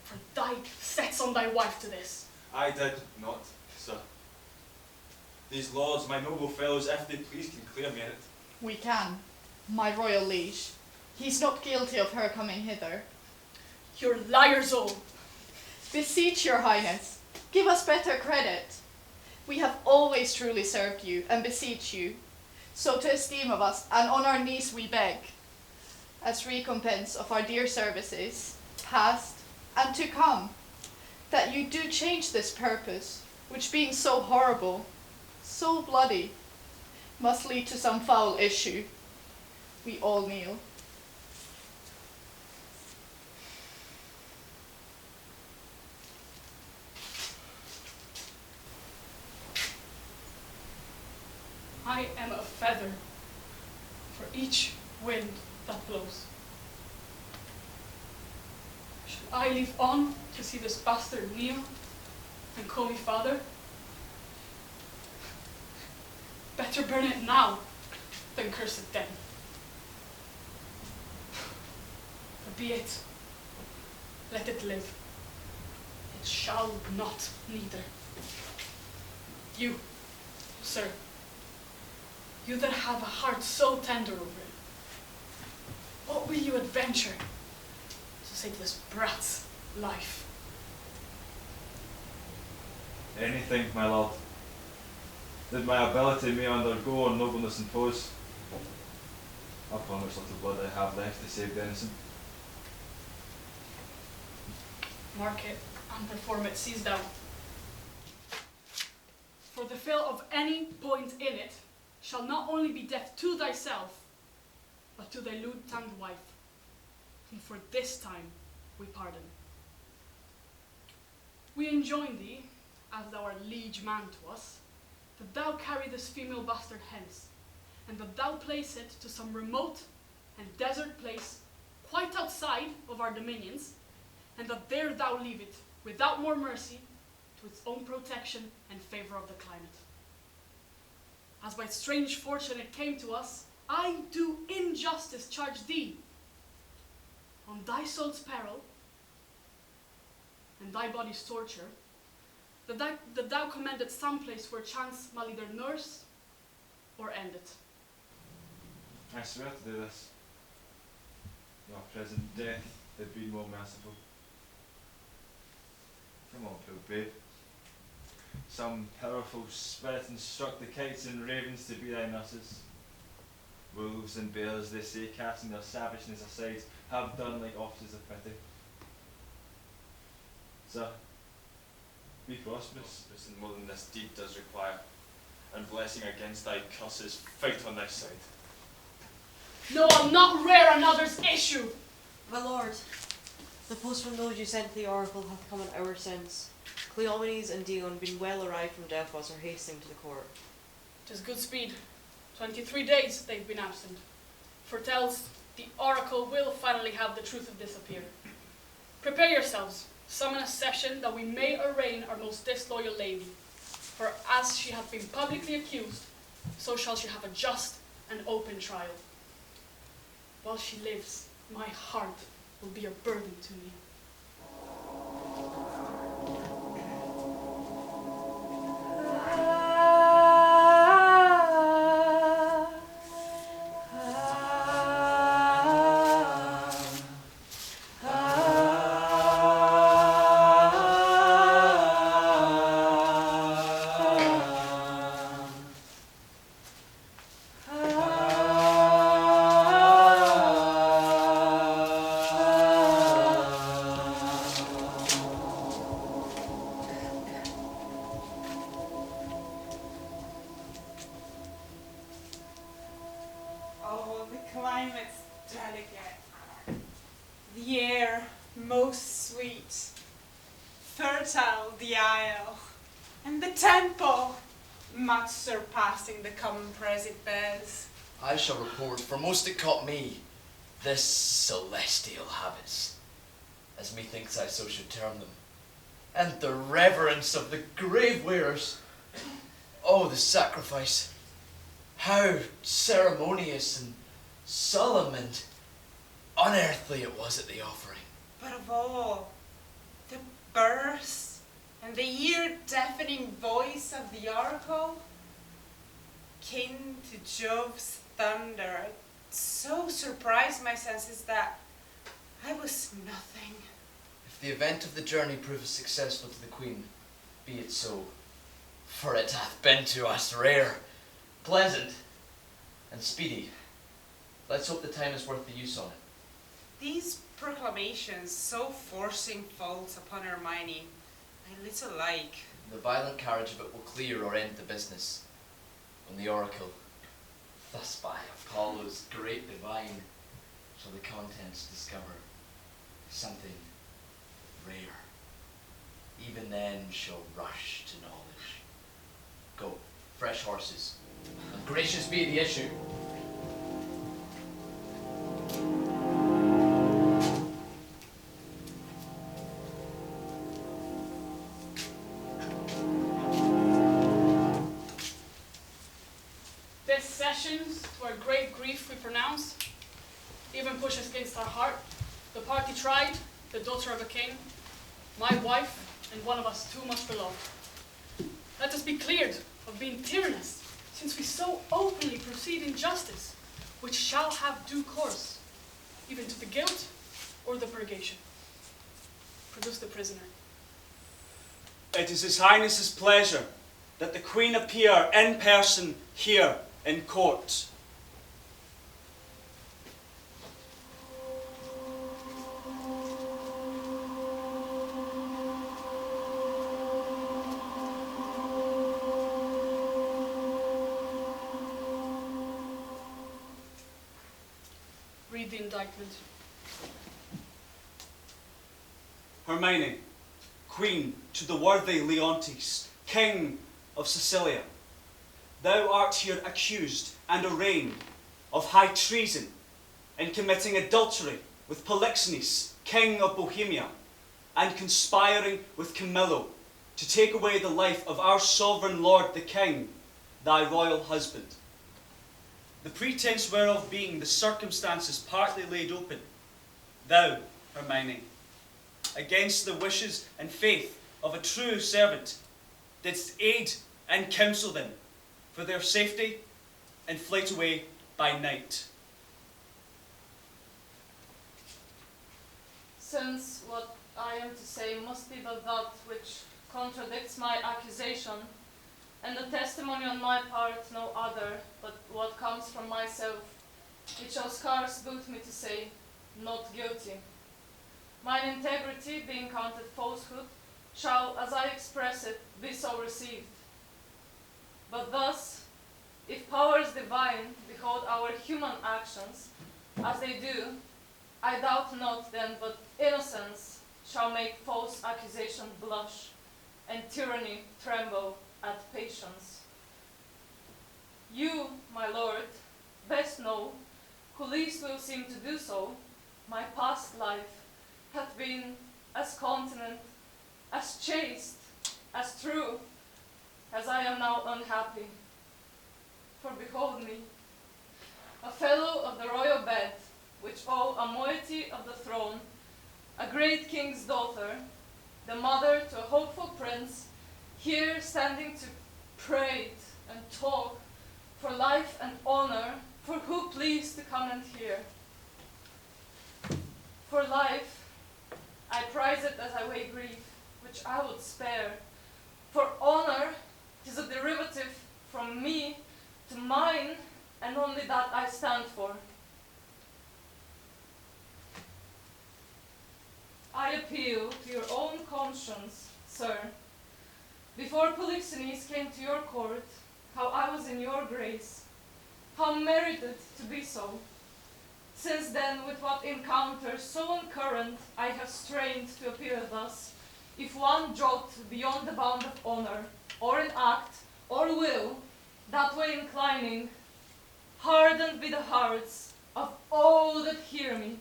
for thy sets on thy wife to this. I did not, sir. These lords, my noble fellows, if they please, can clear me in it. We can, my royal liege. He's not guilty of her coming hither. You're liars all. Beseech your highness, give us better credit. We have always truly served you, and beseech you, so to esteem of us, and on our knees we beg, as recompense of our dear services, past and to come, that you do change this purpose, which being so horrible, so bloody, must lead to some foul issue. We all kneel. I am a feather for each wind that blows. Should I live on to see this bastard kneel and call me father? Better burn it now than curse it then. But be it, let it live. It shall not neither. You, sir, you that have a heart so tender over it, what will you adventure to save this brat's life? Anything, my lord. that my ability may undergo on nobleness impose. Upon which little blood I have left to save the innocent. Mark it and perform it, seize down. For the fill of any point in it shall not only be death to thyself, but to thy lewd-tongued wife. And for this time we pardon. We enjoin thee, as thou art liege man to us, that thou carry this female bastard hence, and that thou place it to some remote and desert place quite outside of our dominions, and that there thou leave it, without more mercy, to its own protection and favour of the climate. As by strange fortune it came to us, I do injustice charge thee, on thy soul's peril and thy body's torture, that thou commend it some place where chance may either nurse or end it. I swear to do this. Your present death had been more merciful. Come on, poor babe. Some powerful spirit instruct the kites and ravens to be thy nurses. Wolves and bears, they say, casting their savageness aside, have done like officers of pity. Sir, be prosperous. And more than this deed does require, and blessing against thy curses, fight on thy side. No, I'll not rear another's issue. My lord, the post from those you sent to the oracle hath come an hour since. Cleomenes and Dion being well arrived from Delphos are hastening to the court. 'Tis good speed. 23 days they've been absent. Foretells the oracle will finally have the truth of this appear. Prepare yourselves. Summon a session that we may arraign our most disloyal lady. For as she hath been publicly accused, so shall she have a just and open trial. While she lives, my heart will be a burden to me. The common praise it bears. I shall report, for most it caught me, this celestial habits, as methinks I so should term them, and the reverence of the grave wearers. Oh, the sacrifice! How ceremonious and solemn and unearthly it was at the offering. But of all, the burst and the ear-deafening voice of the oracle, kin to Jove's thunder, so surprised my senses that I was nothing. If the event of the journey proves successful to the Queen, be it so, for it hath been to us rare, pleasant, and speedy. Let's hope the time is worth the use on it. These proclamations, so forcing faults upon Hermione, I little like. The violent carriage of it will clear or end the business. When the oracle, thus by Apollo's great divine, shall the contents discover something rare, even then shall rush to knowledge. Go, fresh horses, and gracious be the issue. To our great grief we pronounce, even pushes against our heart, the party tried, the daughter of a king, my wife, and one of us too much beloved. Let us be cleared of being tyrannous, since we so openly proceed in justice, which shall have due course, even to the guilt or the purgation. Produce the prisoner. It is His Highness's pleasure that the Queen appear in person here in court. Read the indictment. Hermione, Queen to the worthy Leontes, King of Sicilia, thou art here accused and arraigned of high treason in committing adultery with Polixenes, King of Bohemia, and conspiring with Camillo to take away the life of our sovereign lord the King, thy royal husband. The pretence whereof being the circumstances partly laid open, thou, Hermione, against the wishes and faith of a true servant, didst aid and counsel them for their safety and flight away by night. Since what I am to say must be but that which contradicts my accusation, and the testimony on my part no other but what comes from myself, it shall scarce boot me to say, not guilty. Mine integrity, being counted falsehood, shall, as I express it, be so received. But thus, if powers divine behold our human actions, as they do, I doubt not then but innocence shall make false accusation blush, and tyranny tremble at patience. You, my lord, best know, who least will seem to do so, my past life hath been as continent, as chaste, as true, as I am now unhappy. For behold me, a fellow of the royal bed, which owe a moiety of the throne, a great king's daughter, the mother to a hopeful prince, here standing to prate and talk for life and honor, for who please to come and hear. For life, I prize it as I weigh grief, which I would spare. For honor, 'tis a derivative from me to mine, and only that I stand for. I appeal to your own conscience, sir. Before Polixenes came to your court, how I was in your grace, how merited to be so. Since then, with what encounters so uncurrent I have strained to appear thus, if one jot beyond the bound of honor, or in act, or will, that way inclining, hardened be the hearts of all that hear me,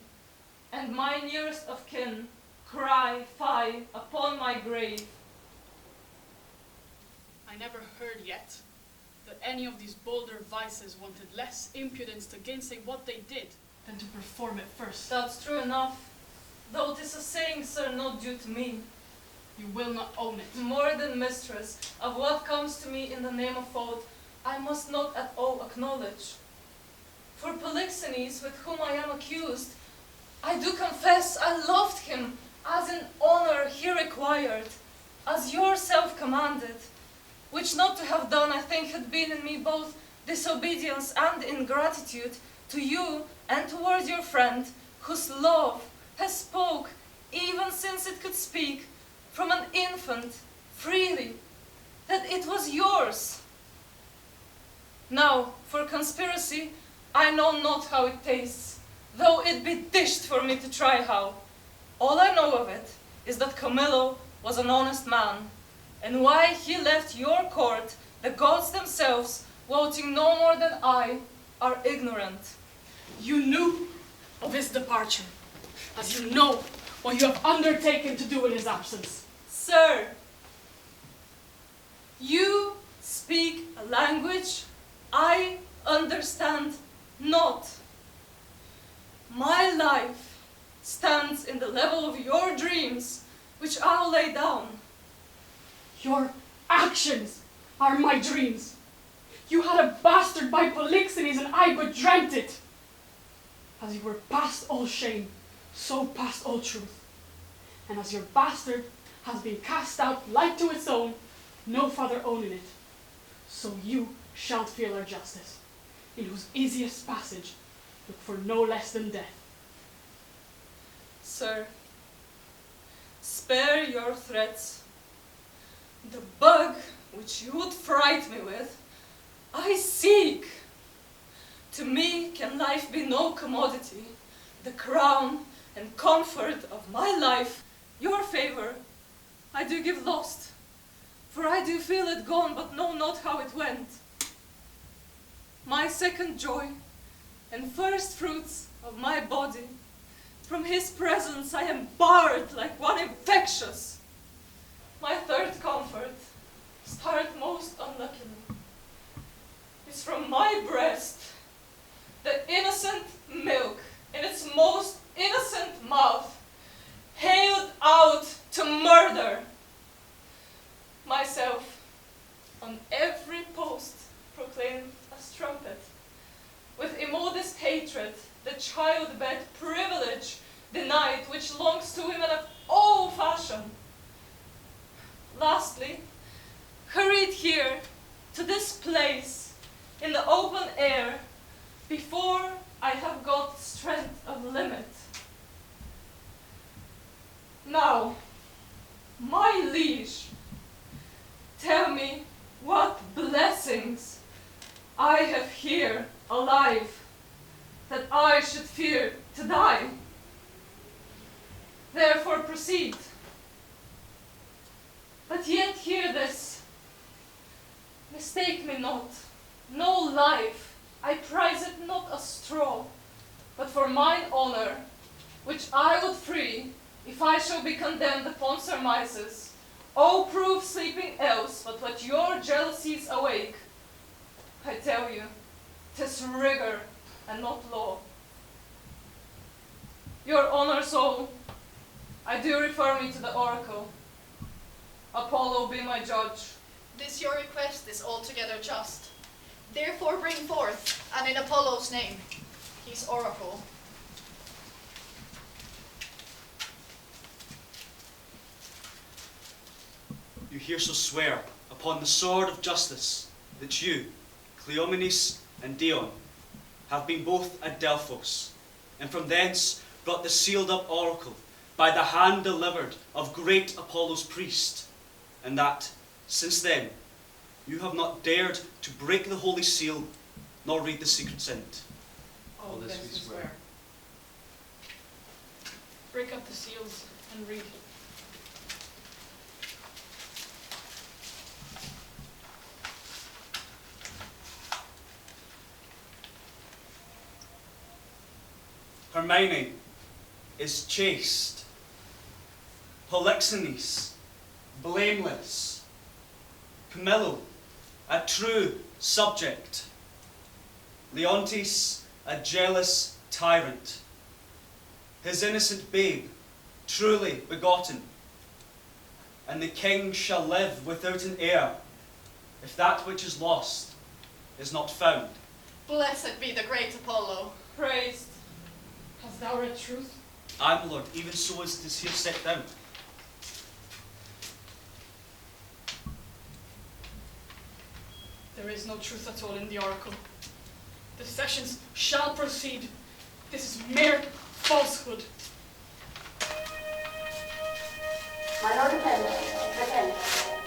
and my nearest of kin cry fie upon my grave. I never heard yet that any of these bolder vices wanted less impudence to gainsay what they did than to perform it first. That's true enough, though 'tis a saying, sir, not due to me. You will not own it. More than mistress of what comes to me in the name of fault, I must not at all acknowledge. For Polixenes, with whom I am accused, I do confess I loved him as in honor he required, as yourself commanded, which not to have done I think had been in me both disobedience and ingratitude to you and towards your friend, whose love has spoke, even since it could speak, from an infant, freely, that it was yours. Now, for conspiracy, I know not how it tastes, though it be dished for me to try how. All I know of it is that Camillo was an honest man, and why he left your court, the gods themselves, wotting no more than I, are ignorant. You knew of his departure, as you know what you have undertaken to do in his absence. Sir, you speak a language I understand not. My life stands in the level of your dreams, which I'll lay down. Your actions are my dreams. You had a bastard by Polixenes, and I but dreamt it. As you were past all shame, so past all truth. And as your bastard has been cast out like to its own, no father owning it, So you shall feel our justice, in whose easiest passage look for no less than death. Sir, spare your threats. The bug which you would fright me with, I seek. To me can life be no commodity. The crown and comfort of my life, your favour, I do give lost. For I do feel it gone, but know not how it went. My second joy and first fruits of my body, from his presence I am barred like one infectious. My third comfort, start most unluckily, is from my breast, the innocent milk in its most innocent mouth, haled out to murder. Myself, on every post, proclaimed as trumpet, with immodest hatred, the childbed privilege denied which longs to women of all fashion. Lastly, hurried here to this place in the open air before I have got strength of limit. Now, my liege, tell me what blessings I have here alive, that I should fear to die. Therefore proceed. But yet hear this. Mistake me not. No life, I prize it not a straw, but for mine honour, which I would free, if I shall be condemned upon surmises. Oh, prove sleeping else, but what your jealousies awake. I tell you, 'tis rigour and not law. Your honours all, I do refer me to the oracle. Apollo be my judge. This your request is altogether just. Therefore bring forth, and in Apollo's name, his oracle. You hereso swear upon the sword of justice that you, Cleomenes and Dion, have been both at Delphos, and from thence brought the sealed up oracle by the hand delivered of great Apollo's priest, and that, since then, you have not dared to break the holy seal, nor read the secret sent. All this we swear. Break up the seals and read. Hermione is chaste. Polixenes, blameless. Camillo, a true subject. Leontes, a jealous tyrant. His innocent babe, truly begotten. And the king shall live without an heir, if that which is lost is not found. Blessed be the great Apollo. Praised. Hast thou read truth? Aye, my lord, even so as it is here set down. There is no truth at all in the oracle. The sessions shall proceed. This is mere falsehood. My lord attendant,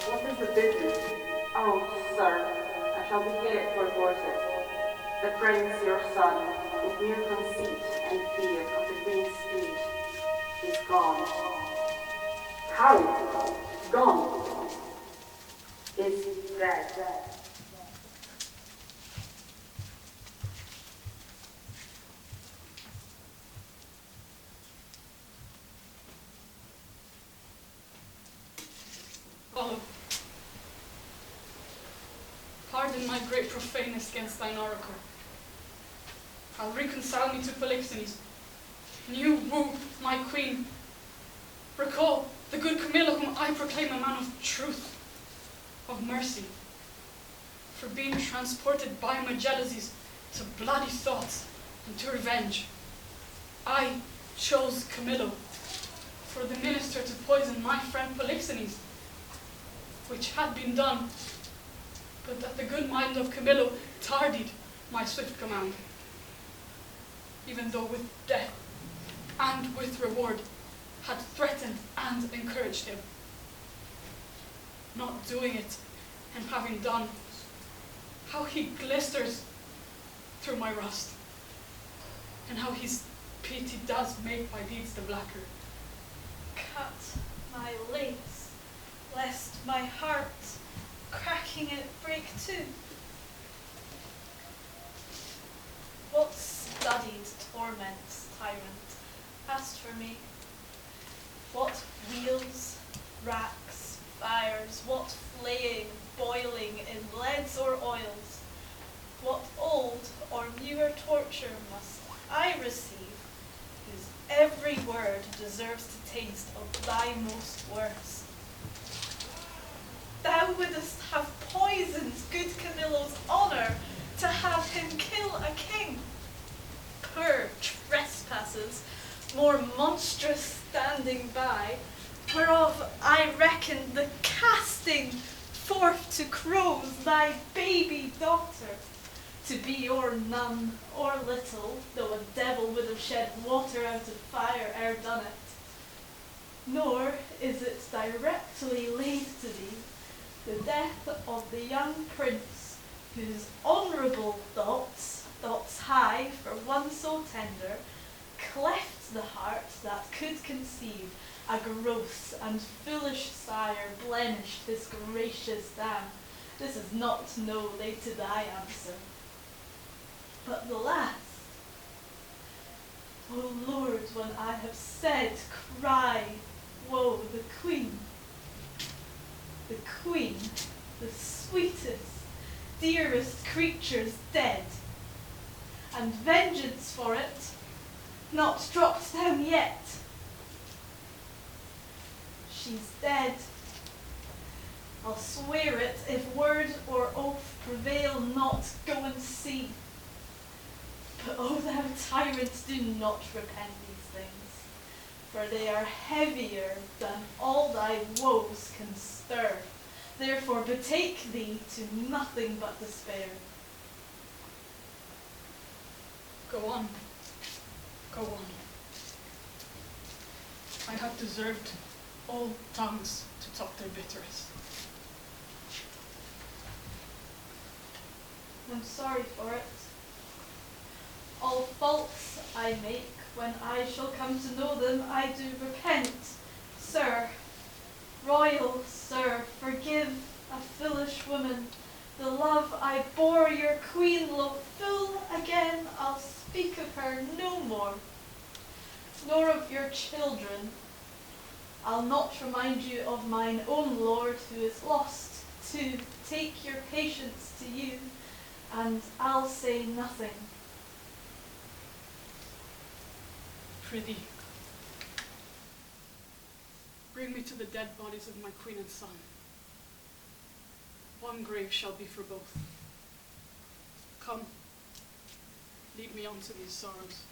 what is the business? Oh, sir, I shall begin it perforce. The prince, your son, with mere conceit and fear of the queen's speed, is gone. How? Gone? Is dead. Oh, pardon my great profaneness against thine oracle. I'll reconcile me to Polixenes, and you woo my queen. Recall the good Camillo, whom I proclaim a man of truth, of mercy, for being transported by my jealousies to bloody thoughts and to revenge. I chose Camillo for the minister to poison my friend Polixenes, which had been done but that the good mind of Camillo tardied my swift command, even though with death and with reward had threatened and encouraged him. Not doing it, and having done, how he glisters through my rust, and how his pity does make my deeds the blacker. Cut my lace, lest my heart, cracking it, break too. What studied torments, tyrant, asked for me? What wheels, racks, fires, what flaying, boiling in leads or oils? What old or newer torture must I receive, whose every word deserves to taste of thy most worst? Thou wouldst have poisoned good Camillo's honour to have him kill a king. Poor trespasses, more monstrous standing by, whereof I reckon the casting forth to crows thy baby daughter, to be or none or little, though a devil would have shed water out of fire ere done it. Nor is it directly laid to thee, the death of the young prince, whose honourable thoughts high for one so tender, cleft the heart that could conceive a gross and foolish sire blemished his gracious dam. This is not no late to thy answer. But the last, O Lord, when I have said, cry, woe, the queen, the sweetest, dearest creature's dead, and vengeance for it not dropped down yet. She's dead. I'll swear it, if word or oath prevail not, go and see. But O thou tyrant, do not repent these things, for they are heavier than all thy woes can stir. Therefore betake thee to nothing but despair. Go on. Go on. I have deserved all tongues to talk their bitterest. I'm sorry for it. All faults I make, when I shall come to know them, I do repent. Sir, royal sir, forgive a foolish woman. The love I bore your queen, love full again, I'll speak of her no more, nor of your children. I'll not remind you of mine own lord who is lost, to take your patience to you, and I'll say nothing. Prithee, bring me to the dead bodies of my queen and son. One grave shall be for both. Come, lead me on to these sorrows.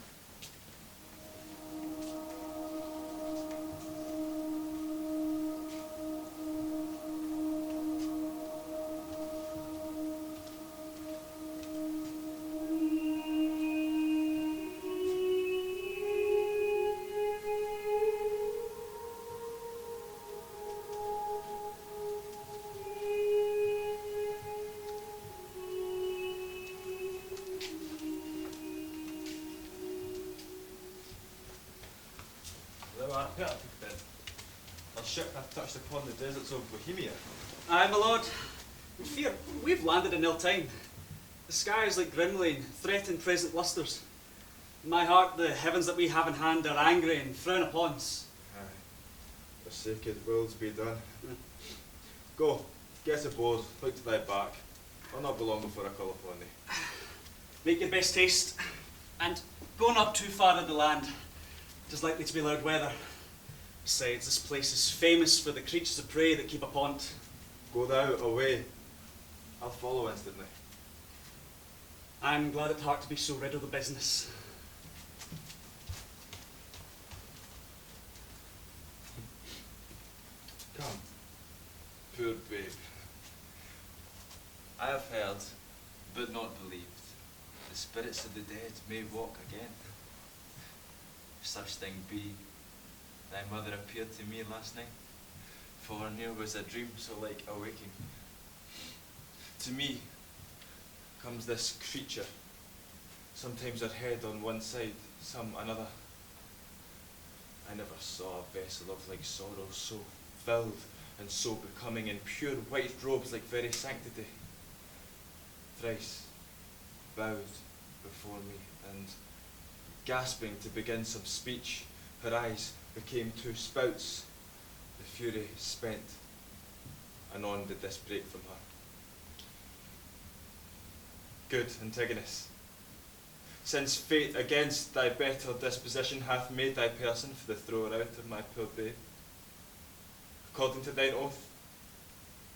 Perfect then. Our ship hath touched upon the deserts of Bohemia. Aye, my lord. In fear, we've landed in ill time. The skies like Grimlane threaten present lustres. In my heart, the heavens that we have in hand are angry and frown upon us. Aye. The sacred wills be done. Go, get aboard, look to thy back. I'll not be long before I call upon thee. Make your best haste, and go not too far in the land. It is likely to be loud weather. Besides, this place is famous for the creatures of prey that keep upon it. Go thou away. I'll follow instantly. I'm glad at heart to be so rid of the business. Come, poor babe. I have heard, but not believed, the spirits of the dead may walk again. If such thing be, thy mother appeared to me last night, for near was a dream so like a waking. To me comes this creature, sometimes her head on one side, some another. I never saw a vessel of like sorrow so filled and so becoming in pure white robes like very sanctity. Thrice bowed before me, and gasping to begin some speech, her eyes became two spouts, the fury spent. Anon did this break from her. Good Antigonus, since fate against thy better disposition hath made thy person for the thrower out of my poor babe, according to thine oath,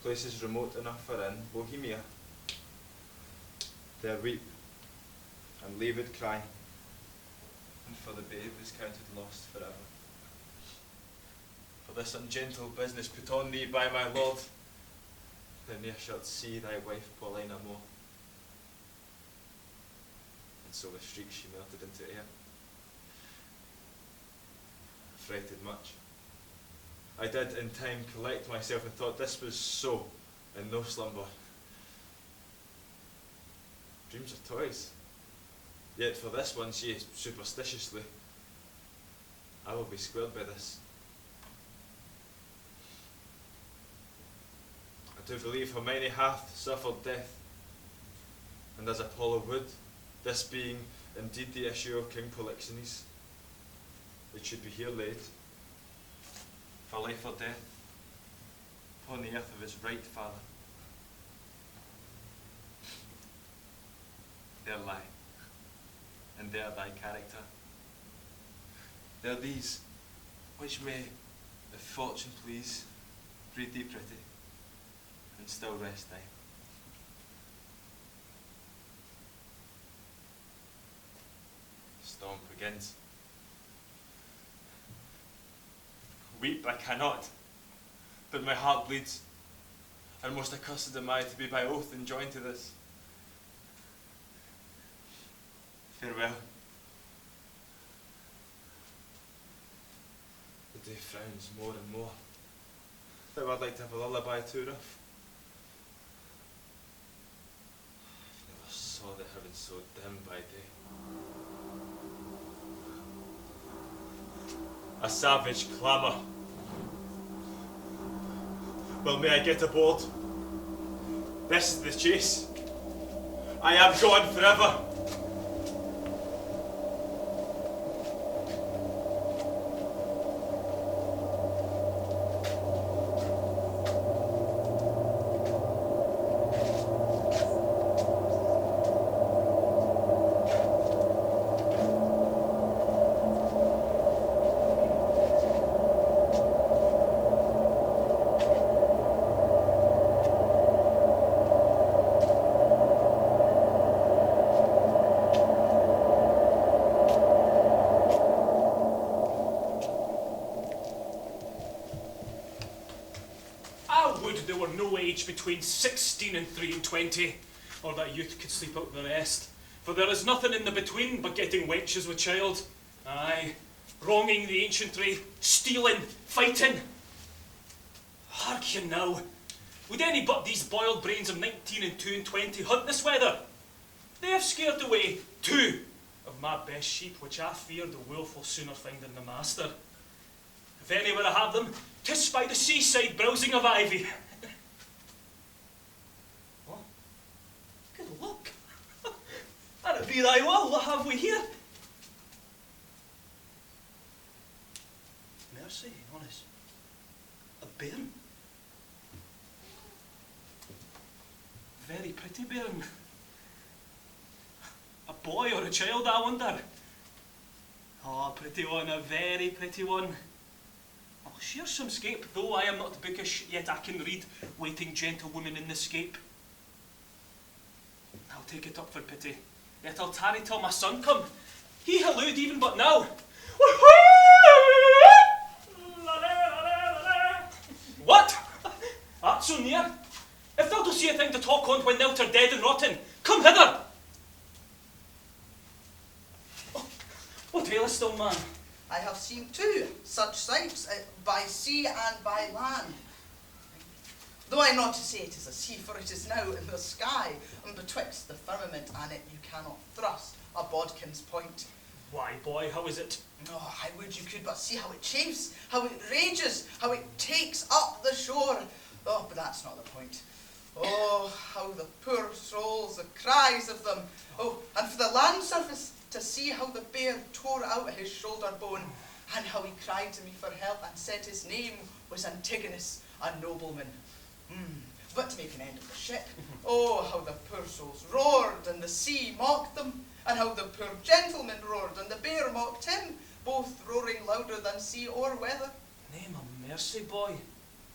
places remote enough are in Bohemia. There weep, and leave it cry, and for the babe is counted lost forever. For this ungentle business put on thee by my lord, thou ne'er shalt see thy wife Paulina more. And so with shrieks she melted into air. Frighted much, I did in time collect myself and thought this was so, and no slumber. Dreams are toys, yet for this one, she superstitiously, I will be squared by this. I do believe Hermione hath suffered death, and as Apollo would, this being indeed the issue of King Polixenes, it should be here laid, for life or death, upon the earth of his right father. There lie, and there thy character. There these, which may, if fortune please, breed thee pretty, and still rest thine. Storm begins. Weep I cannot, but my heart bleeds, and most accursed am I to be by oath enjoined to this. Farewell. The day frowns more and more, though I'd like to have a lullaby too rough. I never saw the heavens so dim by day. A savage clamour. Well, may I get aboard? This is the chase. I am gone forever. There were no age between 16 and 23, or that youth could sleep out the rest. For there is nothing in the between but getting wenches with child. Aye, wronging the ancientry, stealing, fighting. Hark ye now, would any but these boiled brains of 19 and 2 and 20 hunt this weather? They have scared away 2 of my best sheep, which I fear the wolf will sooner find than the master. If any were to have them, 'tis by the seaside browsing of ivy. Oh, good luck. And it be thy will, what have we here? Mercy on us. A bairn. Very pretty bairn. A boy or a child, I wonder. Oh, a pretty one, a very pretty one. I'll share some scape, though I am not bookish, yet I can read waiting gentlewomen in the scape. I'll take it up for pity, yet I'll tarry till my son come. He hallooed even but now. What? Art so near? If thou do see a thing to talk on when thou'rt dead and rotten. Come hither! Oh, what ailest, old man? I have seen two such sights, by sea and by land. Though I not to say it is a sea, for it is now in the sky, and betwixt the firmament and it you cannot thrust a bodkin's point. Why, boy, how is it? Oh, I would you could but see how it chafes, how it rages, how it takes up the shore. Oh, but that's not the point. Oh, how the poor souls, the cries of them. Oh, and for the land surface to see how the bear tore out his shoulder bone, and how he cried to me for help and said his name was Antigonus, a nobleman. But to make an end of the ship, oh, how the poor souls roared, and the sea mocked them, and how the poor gentleman roared, and the bear mocked him, both roaring louder than sea or weather. Name of mercy, boy.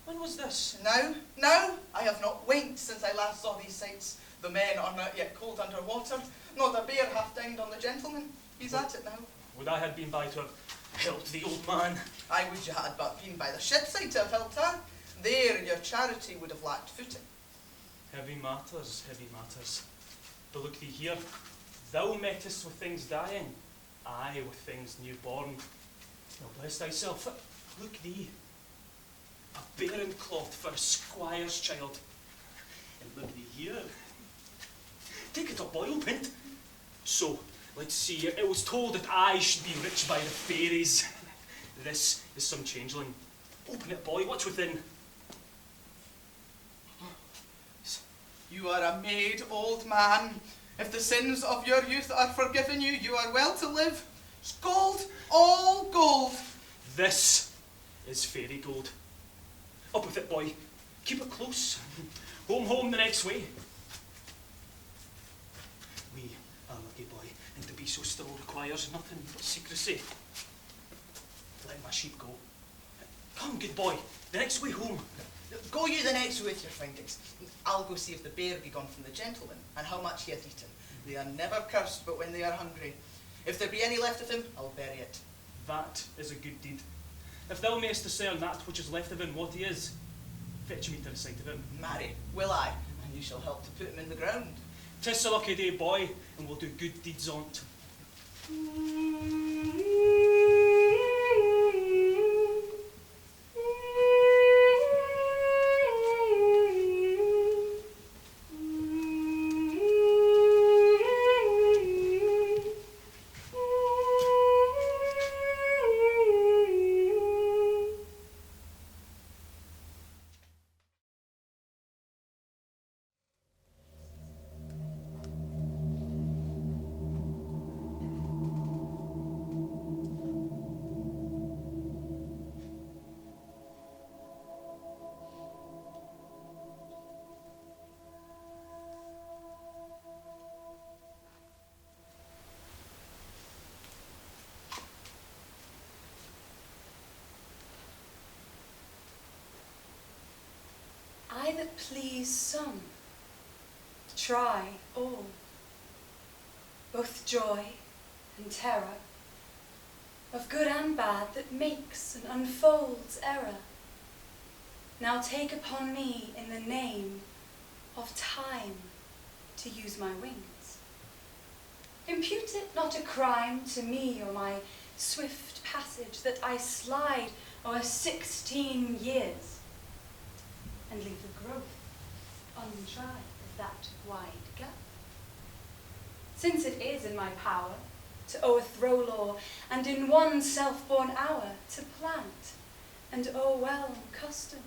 When was this? Now, I have not winked since I last saw these sights. The men are not yet cold under water, nor the bear hath dined on the gentleman. He's at it now. Would I had been by to have helped the old man? I would you had but been by the shipside to have helped her. There your charity would have lacked footing. Heavy matters, heavy matters. But look thee here. Thou mettest with things dying, I with things newborn. Now bless thyself. Look thee. A barren cloth for a squire's child. And look thee here. Take it up, boy, open it. So, let's see. It was told that I should be rich by the fairies. This is some changeling. Open it, boy. What's within? You are a maid, old man. If the sins of your youth are forgiven you, you are well to live. It's gold, all gold. This is fairy gold. Up with it, boy. Keep it close. Home, home the next way. We are lucky, boy, and to be so still requires nothing but secrecy. Let my sheep go. Come, good boy, the next way home. Go you the next way with your findings. I'll go see if the bear be gone from the gentleman, and how much he hath eaten. They are never cursed but when they are hungry. If there be any left of him, I'll bury it. That is a good deed. If thou mayest discern that which is left of him what he is, fetch me to the sight of him. Marry, will I, and you shall help to put him in the ground. 'Tis a lucky day, boy, and we'll do good deeds on't. I that please some, try all, both joy and terror, of good and bad that makes and unfolds error. Now take upon me in the name of time to use my wings. Impute it not a crime to me or my swift passage that I slide o'er 16 years, and leave the growth untried of that wide gap. Since it is in my power to o'erthrow law, and in one self-born hour to plant and o'erwhelm custom,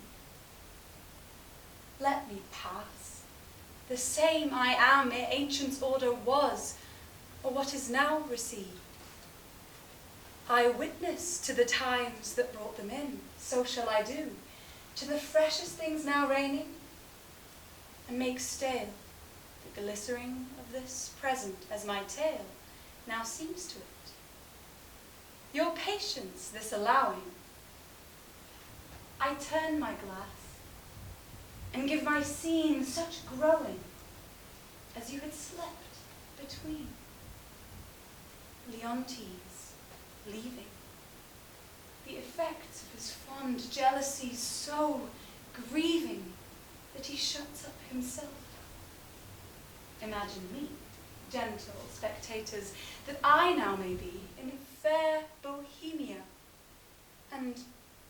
let me pass. The same I am ere ancients' order was, or what is now received. I witness to the times that brought them in, so shall I do, to the freshest things now reigning, and make stale the glistering of this present as my tale now seems to it. Your patience this allowing, I turn my glass, and give my scene such growing as you had slept between. Leontes leaving, the effects of his fond jealousy so grieving that he shuts up himself. Imagine me, gentle spectators, that I now may be in fair Bohemia. And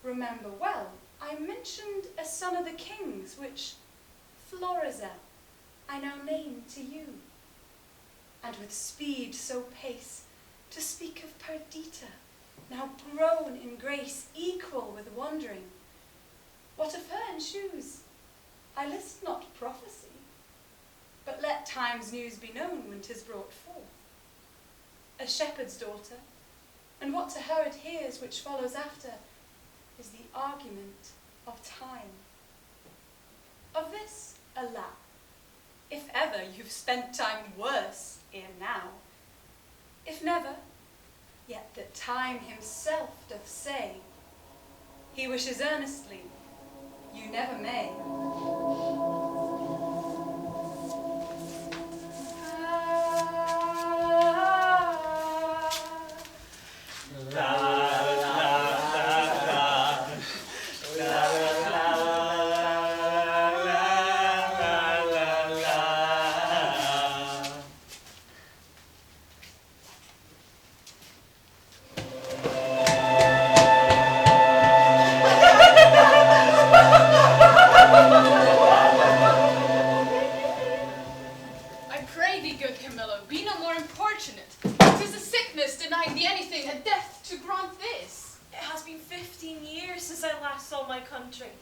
remember well, I mentioned a son of the king's, which Florizel I now name to you. And with speed so pace, to speak of Perdita, now grown in grace, equal with wandering. What of her ensues? I list not prophecy, but let time's news be known when 'tis brought forth. A shepherd's daughter, and what to her adheres which follows after, is the argument of time. Of this, alas, if ever you've spent time worse ere now, if never, yet that time himself doth say, he wishes earnestly, you never may. I pray thee, good Camillo, be no more importunate. 'Tis a sickness denying thee anything, a death to grant this. It has been 15 years since I last saw my country.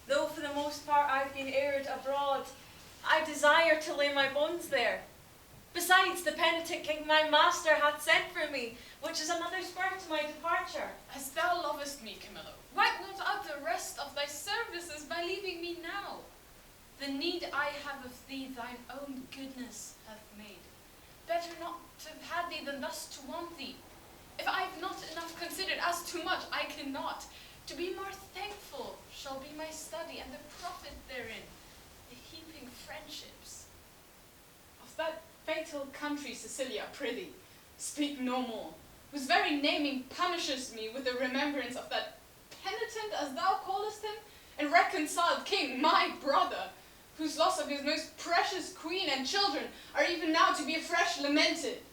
Though for the most part I've been erred abroad, I desire to lay my bones there. Besides, the penitent king my master hath sent for me, which is another spur to my departure. As thou lovest me, Camillo, wipe not out the rest of thy services by leaving me now. The need I have of thee thine own goodness hath made. Better not to have had thee than thus to want thee. If I have not enough considered, as too much I cannot. To be more thankful shall be my study, and the profit therein, the heaping friendships. Of that fatal country, Sicilia, prithee, speak no more, whose very naming punishes me with the remembrance of that penitent, as thou callest him, and reconciled king, my brother, whose loss of his most precious queen and children are even now to be afresh lamented.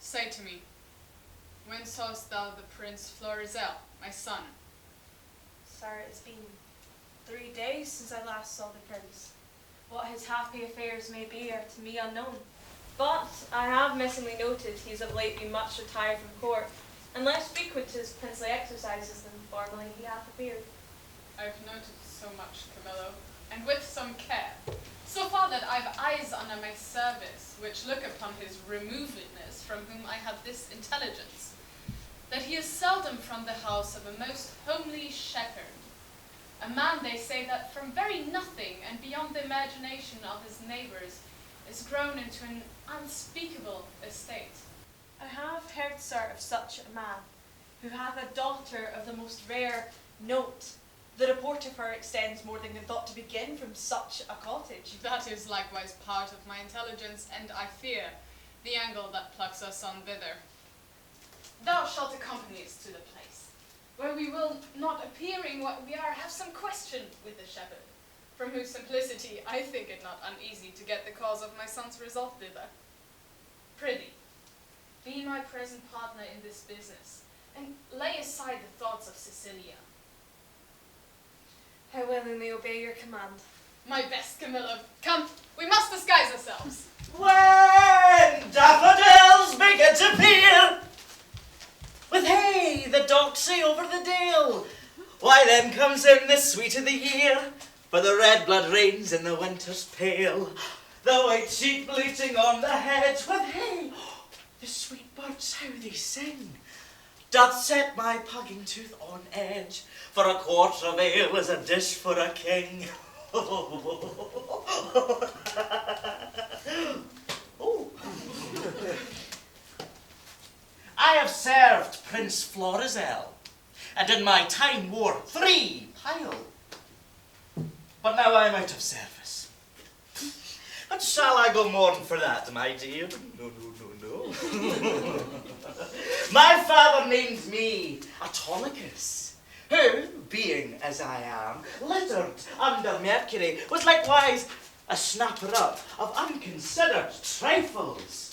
Say to me, when sawest thou the Prince Florizel, my son? Sir, it's been 3 days since I last saw the prince. What his happy affairs may be are to me unknown. But I have missingly noted he has of late been much retired from court, and less frequent to his princely exercises than formerly he hath appeared. I have noted so much, Camillo, and with some care, so far that I've eyes under my service, which look upon his removedness, from whom I have this intelligence, that he is seldom from the house of a most homely shepherd, a man, they say, that from very nothing and beyond the imagination of his neighbours is grown into an unspeakable estate. I have heard, sir, of such a man, who hath a daughter of the most rare note. The report of her extends more than can thought to begin from such a cottage. That is likewise part of my intelligence, and I fear the angle that plucks us on thither. Thou shalt accompany us to the place, where we will, not appearing what we are, have some question with the shepherd, from whose simplicity I think it not uneasy to get the cause of my son's result thither. Prithee, be my present partner in this business, and lay aside the thoughts of Cecilia. I willingly obey your command. My best Camillo, come, we must disguise ourselves. When daffodils begin to appear, with hey, the doxy over the dale, why then comes in the sweet of the year, for the red blood reigns in the winter's pale, the white sheep bleating on the hedge, with hey, the sweet birds how they sing, doth set my pugging tooth on edge, for a quart of ale is a dish for a king. Oh. I have served Prince Florizel, and in my time wore 3 pile. But now I am out of service. But shall I go mourn for that, my dear? No, no, no, no. My father named me Autolycus, who, being as I am, littered under Mercury, was likewise a snapper up of unconsidered trifles.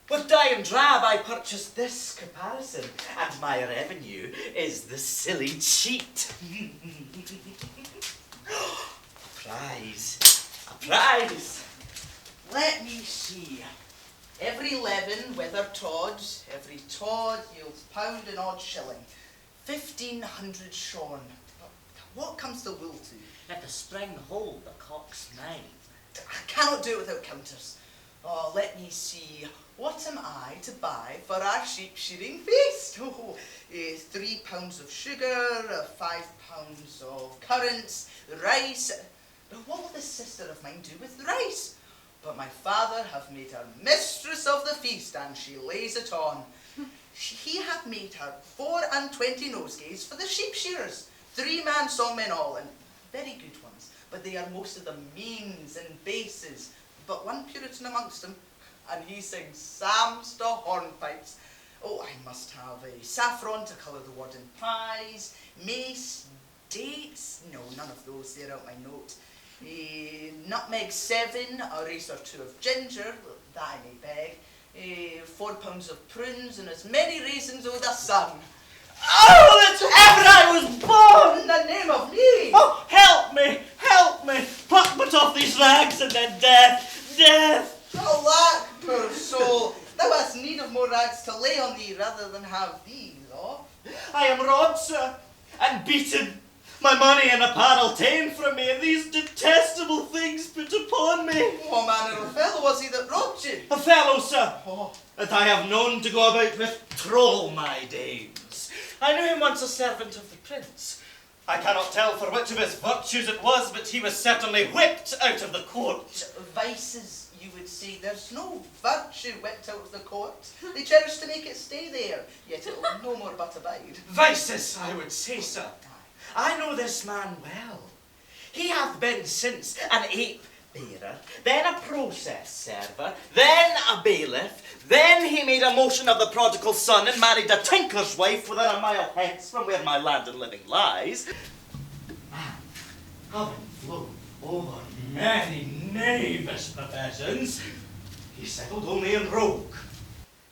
With dye and drab I purchased this caparison, and my revenue is the silly cheat. A prize. A prize. Let me see. Every leaven wither tods, every tod yields pound and odd shilling. 1,500 shorn. What comes the wool to? At the spring hold the cock's mine. I cannot do it without counters. Oh, let me see. What am I to buy for our sheep shearing feast? Oh, 3 pounds of sugar, 5 pounds of currants, rice. Now, what will this sister of mine do with the rice? But my father hath made her mistress of the feast, and she lays it on. He hath made her 24 nosegays for the sheep shearers, 3-man songmen all, and very good ones, but they are most of them means and bases, but one Puritan amongst them, and he sings psalms to hornpipes. Oh, I must have a saffron to colour the warden pies, mace, dates, no, none of those, they're out my note. Nutmeg 7, a race or 2 of ginger, that I may beg, 4 pounds of prunes, and as many raisins o' the sun. Oh, that ever I was born in the name of me! Oh, help me, help me! Pluck but off these rags, and then death, death! Alack, poor soul, thou hast need of more rags to lay on thee rather than have these off. I am robbed, sir, and beaten. My money and apparel ta'en from me, and these detestable things put upon me. What manner of fellow was he that robbed you? A fellow, sir, that I have known to go about with troll my dames. I knew him once a servant of the prince. I cannot tell for which of his virtues it was, but he was certainly whipped out of the court. Vices, you would say. There's no virtue whipped out of the court. They cherish to make it stay there, yet it will no more but abide. Vices, I would say, sir. I know this man well. He hath been since an ape bearer, then a process server, then a bailiff, then he made a motion of the prodigal son and married a tinker's wife within a mile hence from where my land and living lies. And having flown over many knavish professions, he settled only in rogue.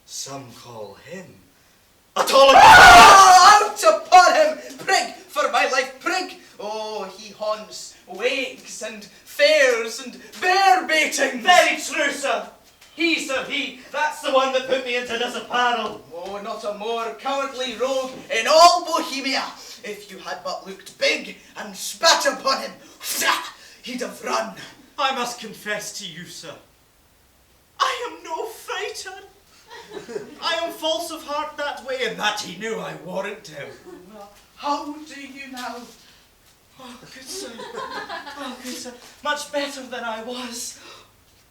Some call him Autolycus. Out upon him, prig, for my life, prig! Oh, he haunts wakes and fairs and bear baiting. Very true, sir. He, sir, he. That's the one that put me into this apparel. Oh, not a more cowardly rogue in all Bohemia. If you had but looked big and spat upon him, he'd have run. I must confess to you, sir, I am no fighter. I am false of heart that way, and that he knew I warrant him. How do you now? Oh, good sir. Oh, good sir. Much better than I was.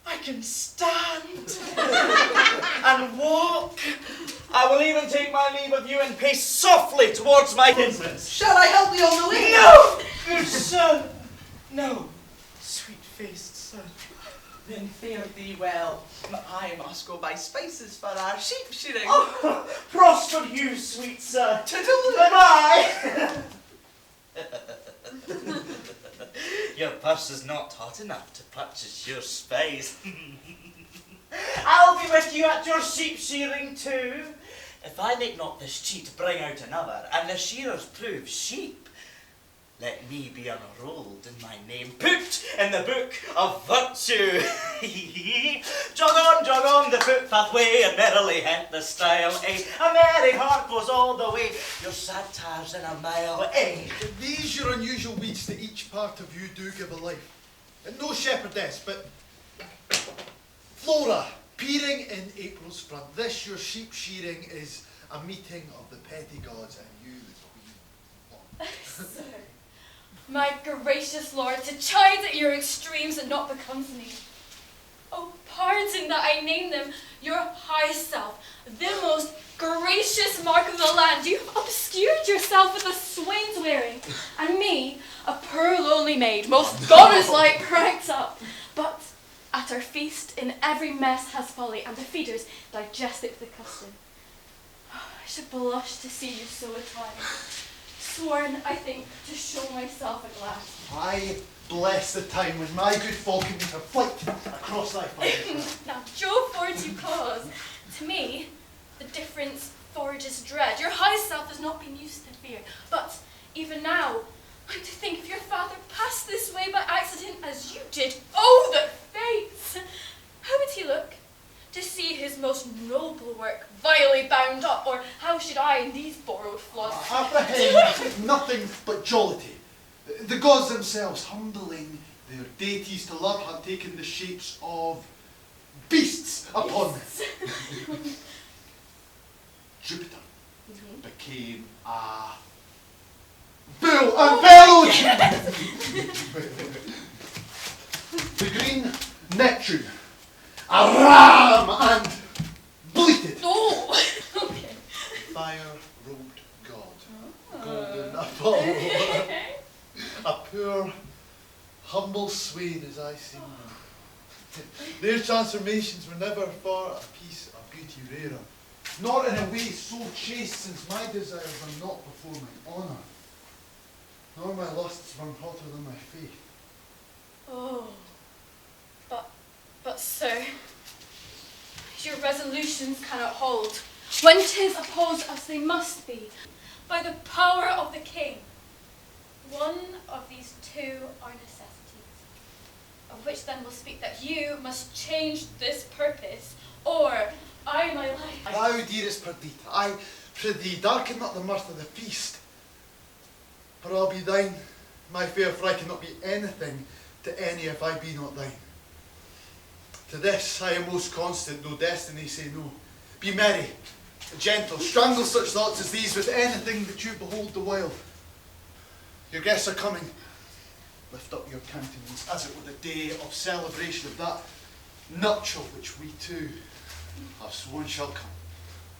I can stand and walk. I will even take my leave of you and pace softly towards my kinsman's. Shall I help you on the way? No, good sir. No, sweet-faced sir. Then fare thee well. I must go buy spices for our sheep shearing. Oh, prosper you, sweet sir. Toodle. Bye-bye. Your purse is not hot enough to purchase your spice. I'll be with you at your sheep shearing too. If I make not this cheat bring out another, and the shearers prove sheep, let me be unrolled and my name put in the book of virtue. Jog on, the footpath way, and merrily hent the style, eh? A merry heart goes all the way, your satires in a mile, eh? These your unusual weeds that each part of you do give a life. And no shepherdess, but Flora, peering in April's front. This your sheep shearing is a meeting of the petty gods and you the queen. Sir, my gracious lord, to chide at your extremes and not becomes me. Oh, pardon that I name them, your high self, the most gracious mark of the land. You obscured yourself with a swain's wearing, and me, a poor lonely maid, most goddess-like cranked up. But at our feast, in every mess has folly, and the feeders digest it with the custom. should blush to see you so attired. Sworn, I think, to show myself at last. I bless the time when my good falcon made her flight across thy fires. Now, Jove forwards you cause. To me, the difference forages dread. Your high self has not been used to fear. But even now, I'm to think if your father passed this way by accident as you did. Oh, the fates! How would he look? To see his most noble work vilely bound up, or how should I in these borrowed flaws? Apprehend nothing but jollity. The gods themselves, humbling their deities to love, have taken the shapes of beasts upon them. Jupiter became a bull and bellowed. The green Neptune, a ram and bleated. Oh, okay. Fire-robed god, golden Apollo, a poor, humble swain as I seen them. Their transformations were never for a piece of beauty rarer, nor in a way so chaste, since my desires are not before my honour, nor my lusts run hotter than my faith. Oh, but sir, your resolutions cannot hold, when 'tis opposed as they must be, by the power of the king. One of these two are necessities, of which then will speak that you must change this purpose, or I my life. Thou, dearest Perdita, I prithee, darken not the mirth of the feast, for I'll be thine, my fair, for I cannot be anything to any if I be not thine. To this I am most constant, though destiny say no. Be merry, gentle, strangle such thoughts as these with anything that you behold the while. Your guests are coming. Lift up your countenance as it were the day of celebration of that nuptial which we too have sworn shall come.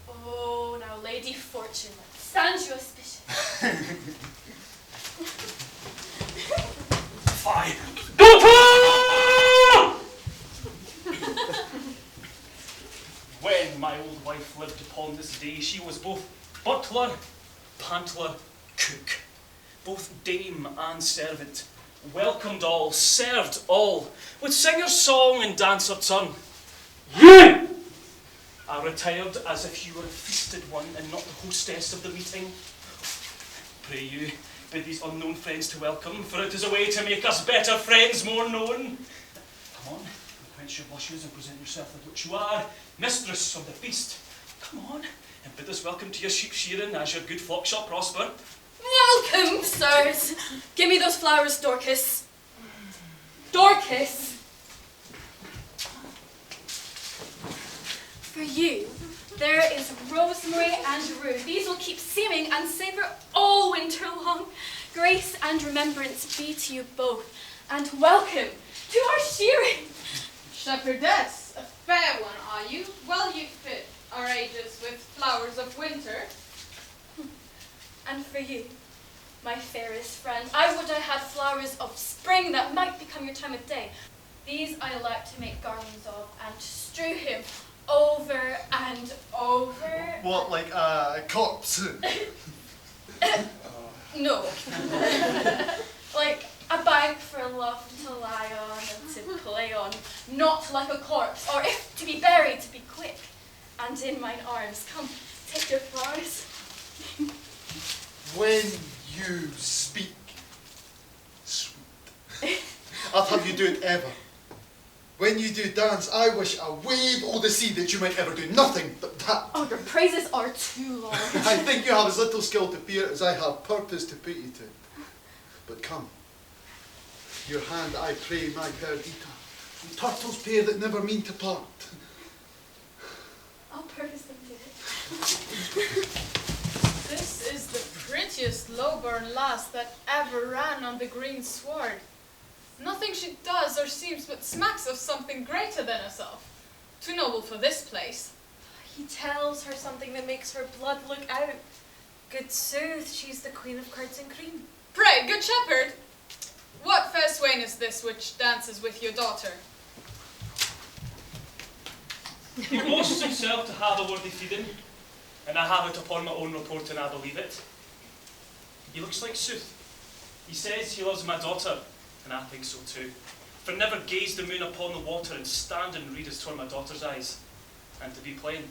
Oh, now Lady Fortune, stand you auspicious. Fie! Daughter! When my old wife lived upon this day, she was both butler, pantler, cook, both dame and servant, welcomed all, served all, with singer's song and dancer tongue. You are retired as if you were a feasted one and not the hostess of the meeting. Pray you, bid these unknown friends to welcome, for it is a way to make us better friends more known. Come on, quench your blushes and present yourself as what you are, mistress of the feast. Come on, and bid us welcome to your sheep shearing as your good flock shall prosper. Welcome, sirs. Give me those flowers, Dorcas. Dorcas! For you, there is rosemary and rue. These will keep seeming and savour all winter long. Grace and remembrance be to you both, and welcome to our shearing. Shepherdess, a fair one are you? Well you fit our ages with flowers of winter. And for you, my fairest friend, I would I had flowers of spring that might become your time of day. These I like to make garlands of, and to strew him over and over. What, like a corpse? No. Like a bank for love to lie on and to play on, not like a corpse, or if to be buried, to be quick, and in mine arms. Come, take your flowers. When you speak, sweet, I'll have you do it ever. When you do dance, I wish a wave o' the sea that you might ever do nothing but that. Oh, your praises are too long. I think you have as little skill to fear as I have purpose to put you to. But come, your hand I pray, my Perdita, and turtles pair that never mean to part. I'll purpose them to it. This is the prettiest low-born lass that ever ran on the green sward. Nothing she does or seems but smacks of something greater than herself. Too noble for this place. He tells her something that makes her blood look out. Good sooth, she's the queen of curds and cream. Pray, good shepherd, what fair swain is this which dances with your daughter? He boasts himself to have a worthy feeding, and I have it upon my own report, and I believe it. He looks like sooth. He says he loves my daughter, and I think so too. For never gaze the moon upon the water and stand and read as toward my daughter's eyes. And to be plain,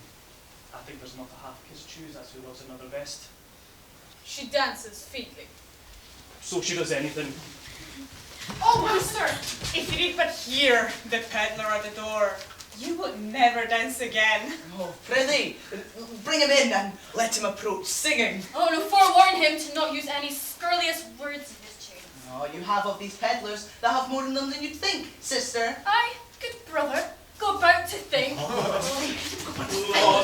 I think there's not a half-kiss choose as who loves another best. She dances featly. So she does anything. Oh, master, if you did but hear the peddler at the door, you would never dance again. Oh, prithee, bring him in and let him approach singing. Oh, no, forewarn him to not use any scurriest words in his chain. Oh, you have of these peddlers that have more in them than you'd think, sister. Aye, good brother, go about to think. Lord,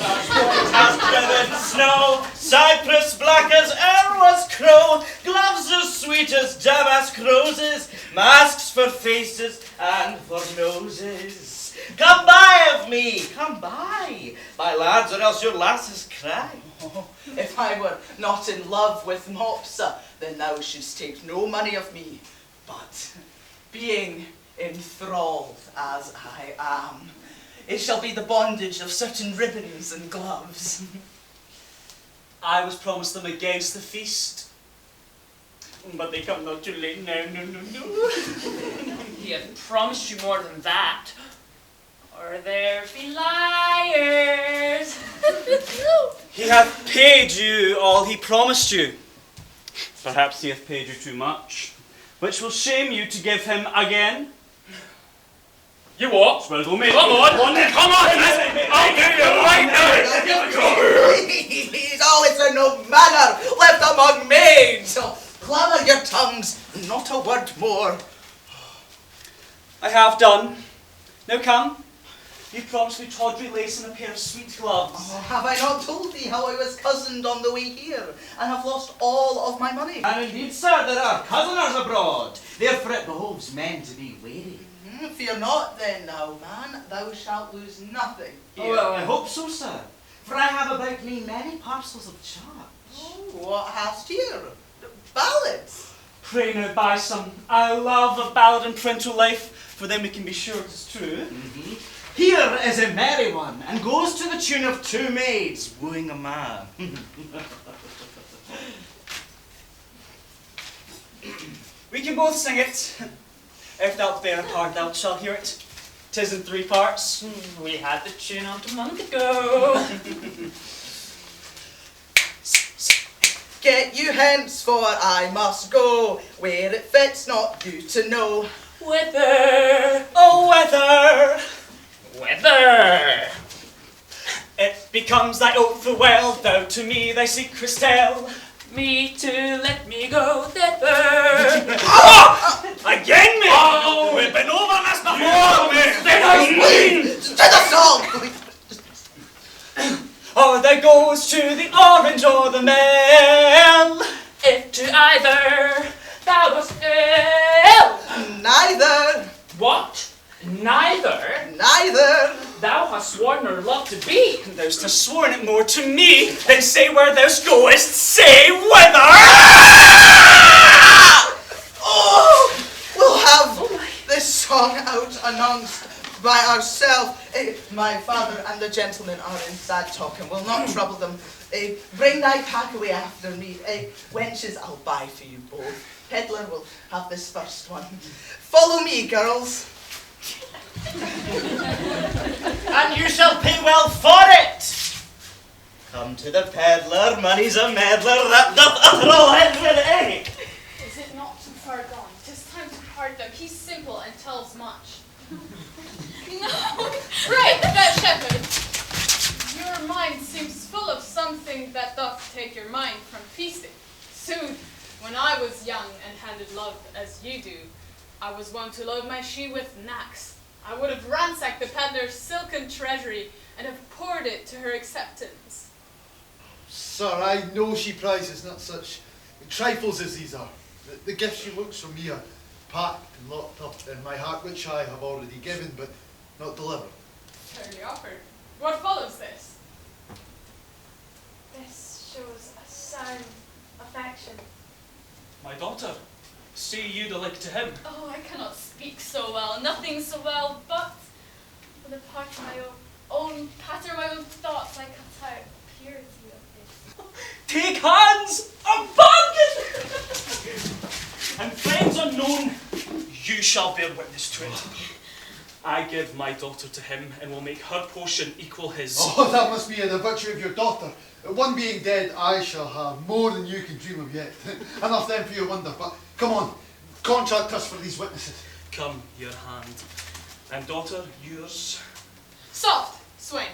as white as driven snow, cypress black as e'er was crow, gloves as sweet as damask roses, masks for faces and for noses. Come by of me, come by, my lads, or else your lasses cry. Oh, if I were not in love with Mopsa, then thou shouldst take no money of me. But being enthralled as I am, it shall be the bondage of certain ribbons and gloves. I was promised them against the feast, but they come not too late now, no. He hath promised you more than that. Or there be liars. He hath paid you all he promised you. Perhaps he hath paid you too much, which will shame you to give him again. You what? Well, do me. Come on! Come on! I'll give you right now! He's always in no manner left among maids. So clamour your tongues, not a word more. I have done. Now come. You promised me tawdry lace and a pair of sweet gloves. Oh, have I not told thee how I was cozened on the way here, and have lost all of my money? And indeed, sir, there are cozeners abroad. Therefore it behoves men to be wary. Fear not then, thou man, thou shalt lose nothing here. Oh, well, I hope so, sir. For I have about me many parcels of charge. Oh, what hast here? Ballads? Pray now buy some. I love a ballad in print o' life, for then we can be sure it is true. Here is a merry one, and goes to the tune of two maids wooing a man. We can both sing it. If thou'lt bear a part, thou shalt hear it. 'Tis in 3 parts. We had the tune on a month ago. Get you hence, for I must go, where it fits not you to know. Whither? Oh, whither? Whither? It becomes thy oath the well, thou to me thy secrets tell. Me to let me go thither. Again, me! Oh, we've been over this before. To the song! Oh, that goes to the orange or the male. If to either thou dost ill. Neither. What? Neither? Neither. Thou hast sworn her love to be. Thou'st have sworn it more to me than say where thou goest, say whither. Oh, we'll have this song out announced by ourselves. My father and the gentlemen are in sad talk and will not trouble them. Bring thy pack away after me. Wenches, I'll buy for you both. Peddler will have this first one. Follow me, girls. And you shall pay well for it. Come to the peddler, money's a meddler, that doth utter all head with egg. Is it not too far gone? 'Tis time to part them. He's simple and tells much. No! Right, that shepherd! Your mind seems full of something that doth take your mind from feasting. Sooth, when I was young and handed love as you do, I was wont to load my she with knacks. I would have ransacked the peddler's silken treasury and have poured it to her acceptance. Sir, I know she prizes not such trifles as these are. The gifts she looks from me are packed and locked up in my heart, which I have already given, but not delivered. Fairly offered. What follows this? This shows a sound affection. My daughter, say you the like to him. Oh, I cannot speak so well, nothing so well, but with a part of my own pattern, my own thoughts, I cut out purity of Take hands, abandon! And friends unknown, you shall bear witness to it. I give my daughter to him and will make her portion equal his. Oh, that must be the virtue of your daughter. One being dead, I shall have more than you can dream of yet. Enough then for your wonder, but come on, contract us for these witnesses. Come, your hand. And daughter, yours. Soft, swain.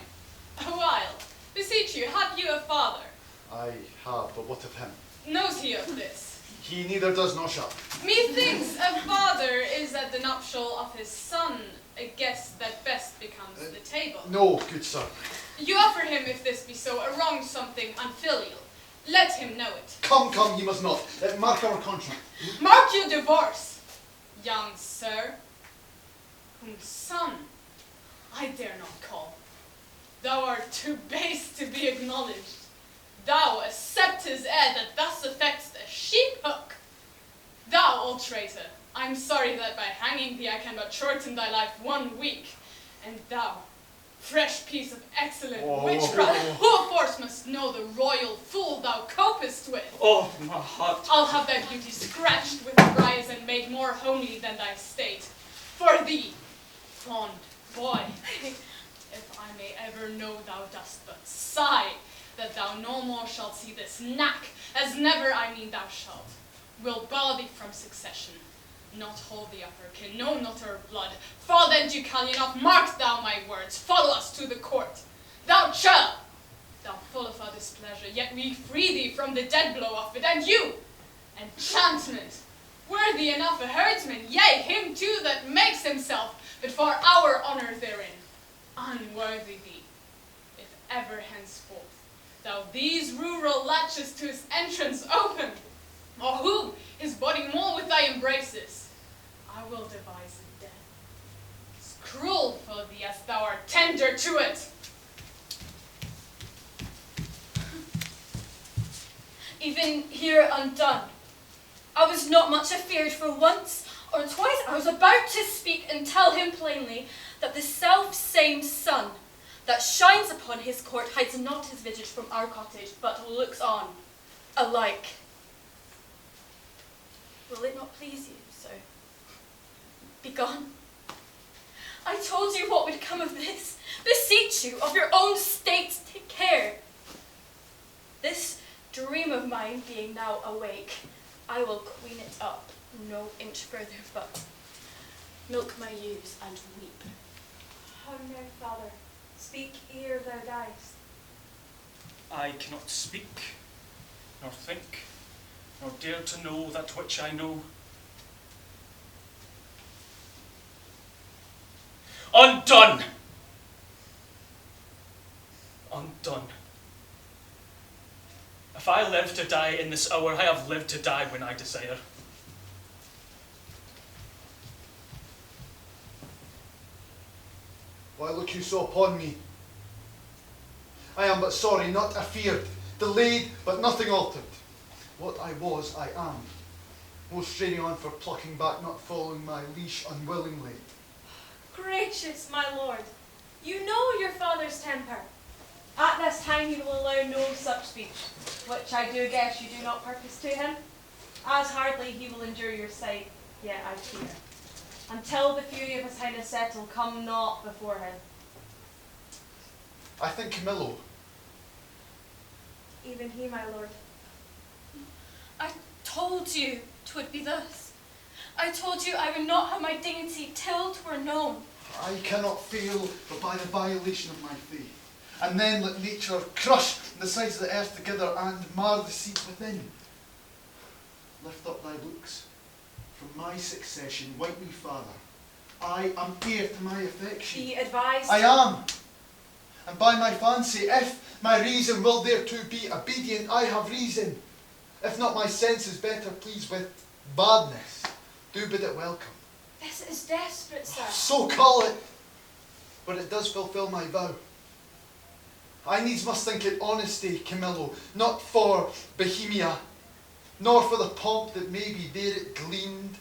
A while. Beseech you, have you a father? I have, but what of him? Knows he of this? He neither does nor shall. Methinks a father is at the nuptial of his son, a guest that best becomes the table. No, good sir. You offer him, if this be so, a wrong something unfilial. Let him know it. Come, he must not. Mark our contract. Mark your divorce, young sir, whom son I dare not call. Thou art too base to be acknowledged. Thou, a scepter's heir that thus affects the sheep-hook. Thou, old traitor, I'm sorry that by hanging thee I can but shorten thy life 1 week. And thou, fresh piece of excellent witchcraft, who of force must know the royal fool thou copest with. Oh, my heart. I'll have thy beauty scratched with the briars and made more homely than thy state. For thee, fond boy, if I may ever know thou dost but sigh, that thou no more shalt see this knack, as never I mean thou shalt, will bar thee from succession, not hold the upper kin, no, not our blood. Fall then, Deucalion, off, mark thou my words, follow us to the court. Thou child, thou full of our displeasure, yet we free thee from the dead blow of it, and you, enchantment, worthy enough a herdsman, yea, him too that makes himself, but for our honour therein, unworthy thee, if ever henceforth thou these rural latches to his entrance open, or who his body more with thy embraces, I will devise a death as cruel for thee as thou art tender to it. Even here undone, I was not much afeard, for once or twice I was about to speak and tell him plainly that the self-same sun that shines upon his court hides not his visage from our cottage, but looks on, alike. Will it not please you, so be gone? I told you what would come of this. Beseech you, of your own state take care. This dream of mine being now awake, I will queen it up no inch further, but milk my ewes and weep. How now, father? Speak ere thou diest. I cannot speak, nor think, nor dare to know that which I know. Undone! Undone. If I live to die in this hour, I have lived to die when I desire. Why look you so upon me? I am but sorry, not afeard, delayed, but nothing altered. What I was, I am. More straining on for plucking back, not following my leash unwillingly. Gracious, my lord, you know your father's temper. At this time he will allow no such speech, which I do guess you do not purpose to him, as hardly he will endure your sight, yet I fear. Until the fury of his highness settle, come not before him. I think Camillo. Even he, my lord. I told you 'twould be thus. I told you I would not have my dignity till 'twere known. I cannot fail but by the violation of my faith, and then let nature crush the sides of the earth together and mar the seeds within. Lift up thy looks. From my succession, wipe me, father. I am heir to my affection. Be advised. I am. And by my fancy, if my reason will thereto be obedient, I have reason. If not, my sense is better pleased with badness. Do bid it welcome. This is desperate, sir. So call it. But it does fulfill my vow. I needs must think it honesty, Camillo, not for Bohemia, nor for the pomp that maybe there it gleamed,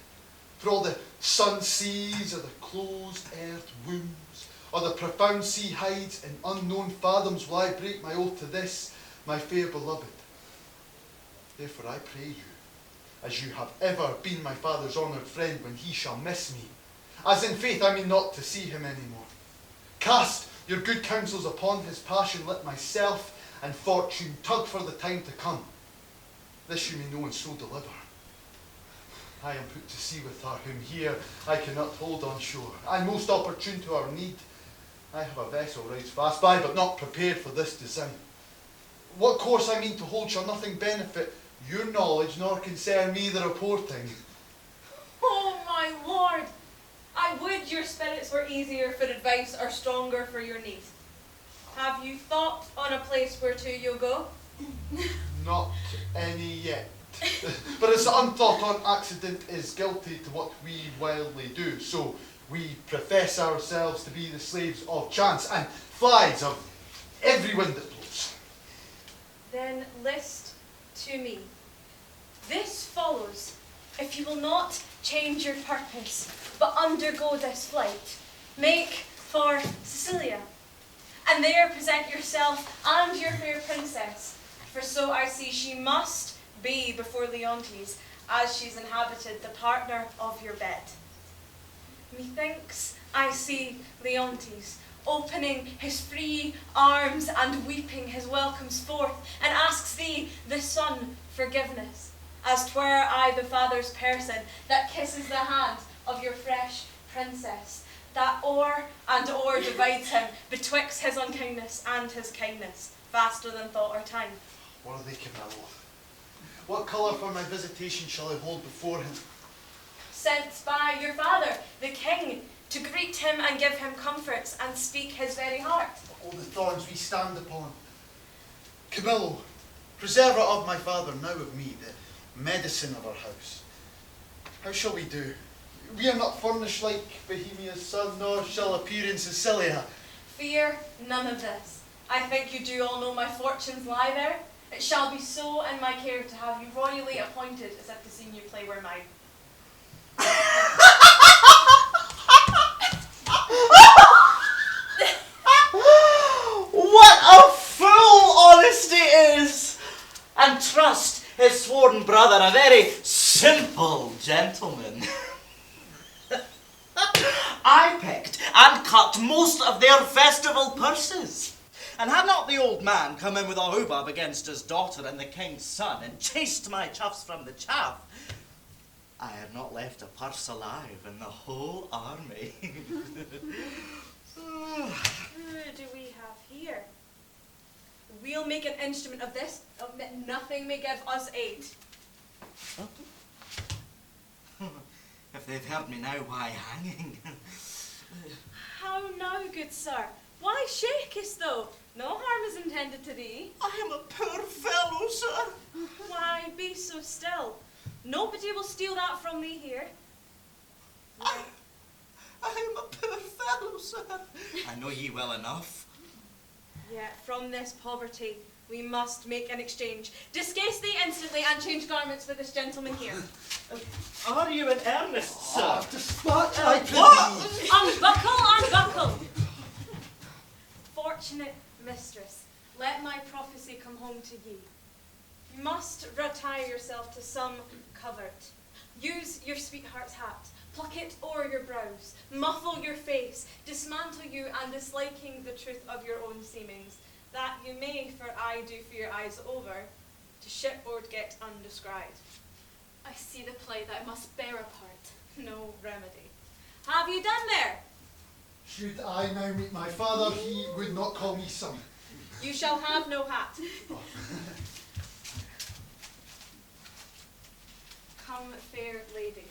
for all the sun seas, or the closed earth wombs, or the profound sea hides in unknown fathoms will I break my oath to this, my fair beloved. Therefore I pray you, as you have ever been my father's honoured friend when he shall miss me, as in faith I mean not to see him any more. Cast your good counsels upon his passion, let myself and fortune tug for the time to come. This you may know and so deliver. I am put to sea with her, whom here I cannot hold on shore, and most opportune to our need. I have a vessel rides fast by, but not prepared for this design. What course I mean to hold shall nothing benefit your knowledge, nor concern me the reporting. Oh, my lord! I would your spirits were easier for advice or stronger for your need. Have you thought on a place whereto you'll go? Not any yet. But as unthought on accident is guilty to what we wildly do, so we profess ourselves to be the slaves of chance and flies of every wind that blows. Then list to me. This follows, if you will not change your purpose, but undergo this flight, make for Sicilia, and there present yourself and your fair princess, for so I see she must be before Leontes, as she's inhabited the partner of your bed. Methinks I see Leontes opening his free arms and weeping his welcomes forth, and asks thee, the son, forgiveness, as 'twere I the father's person that kisses the hand of your fresh princess, that o'er and o'er divides him betwixt his unkindness and his kindness, faster than thought or time. Worthy Camillo, what colour for my visitation shall I hold before him? Sent by your father, the king, to greet him and give him comforts and speak his very heart. All the thorns we stand upon. Camillo, preserver of my father, now of me, the medicine of our house. How shall we do? We are not furnished like Bohemia's son, nor shall appear in Sicilia. Fear none of this. I think you do all know my fortunes lie there. It shall be so in my care to have you royally appointed as if the scene you play were mine. What a fool honesty is! And trust his sworn brother, a very simple gentleman. I picked and cut most of their festival purses. And had not the old man come in with a hubbub against his daughter and the king's son and chased my chuffs from the chaff, I had not left a purse alive in the whole army. Who do we have here? We'll make an instrument of this, of that nothing may give us aid. If they've heard me now, why hanging? How now, good sir? Why shakest thou? No harm is intended to thee. I am a poor fellow, sir. Why, be so still. Nobody will steal that from thee here. I am a poor fellow, sir. I know ye well enough. Yet from this poverty we must make an exchange. Discase thee instantly and change garments with this gentleman here. Are you in earnest, sir? Despatch what? Unbuckle, unbuckle! Fortunate mistress, let my prophecy come home to ye. You must retire yourself to some covert. Use your sweetheart's hat, pluck it o'er your brows, muffle your face, dismantle you and disliking the truth of your own seemings, that you may, for I do fear eyes over, to shipboard get undescried. I see the play that I must bear apart. No remedy. Have you done there? Should I now meet my father, he would not call me son. You shall have no hat. Come, fair lady.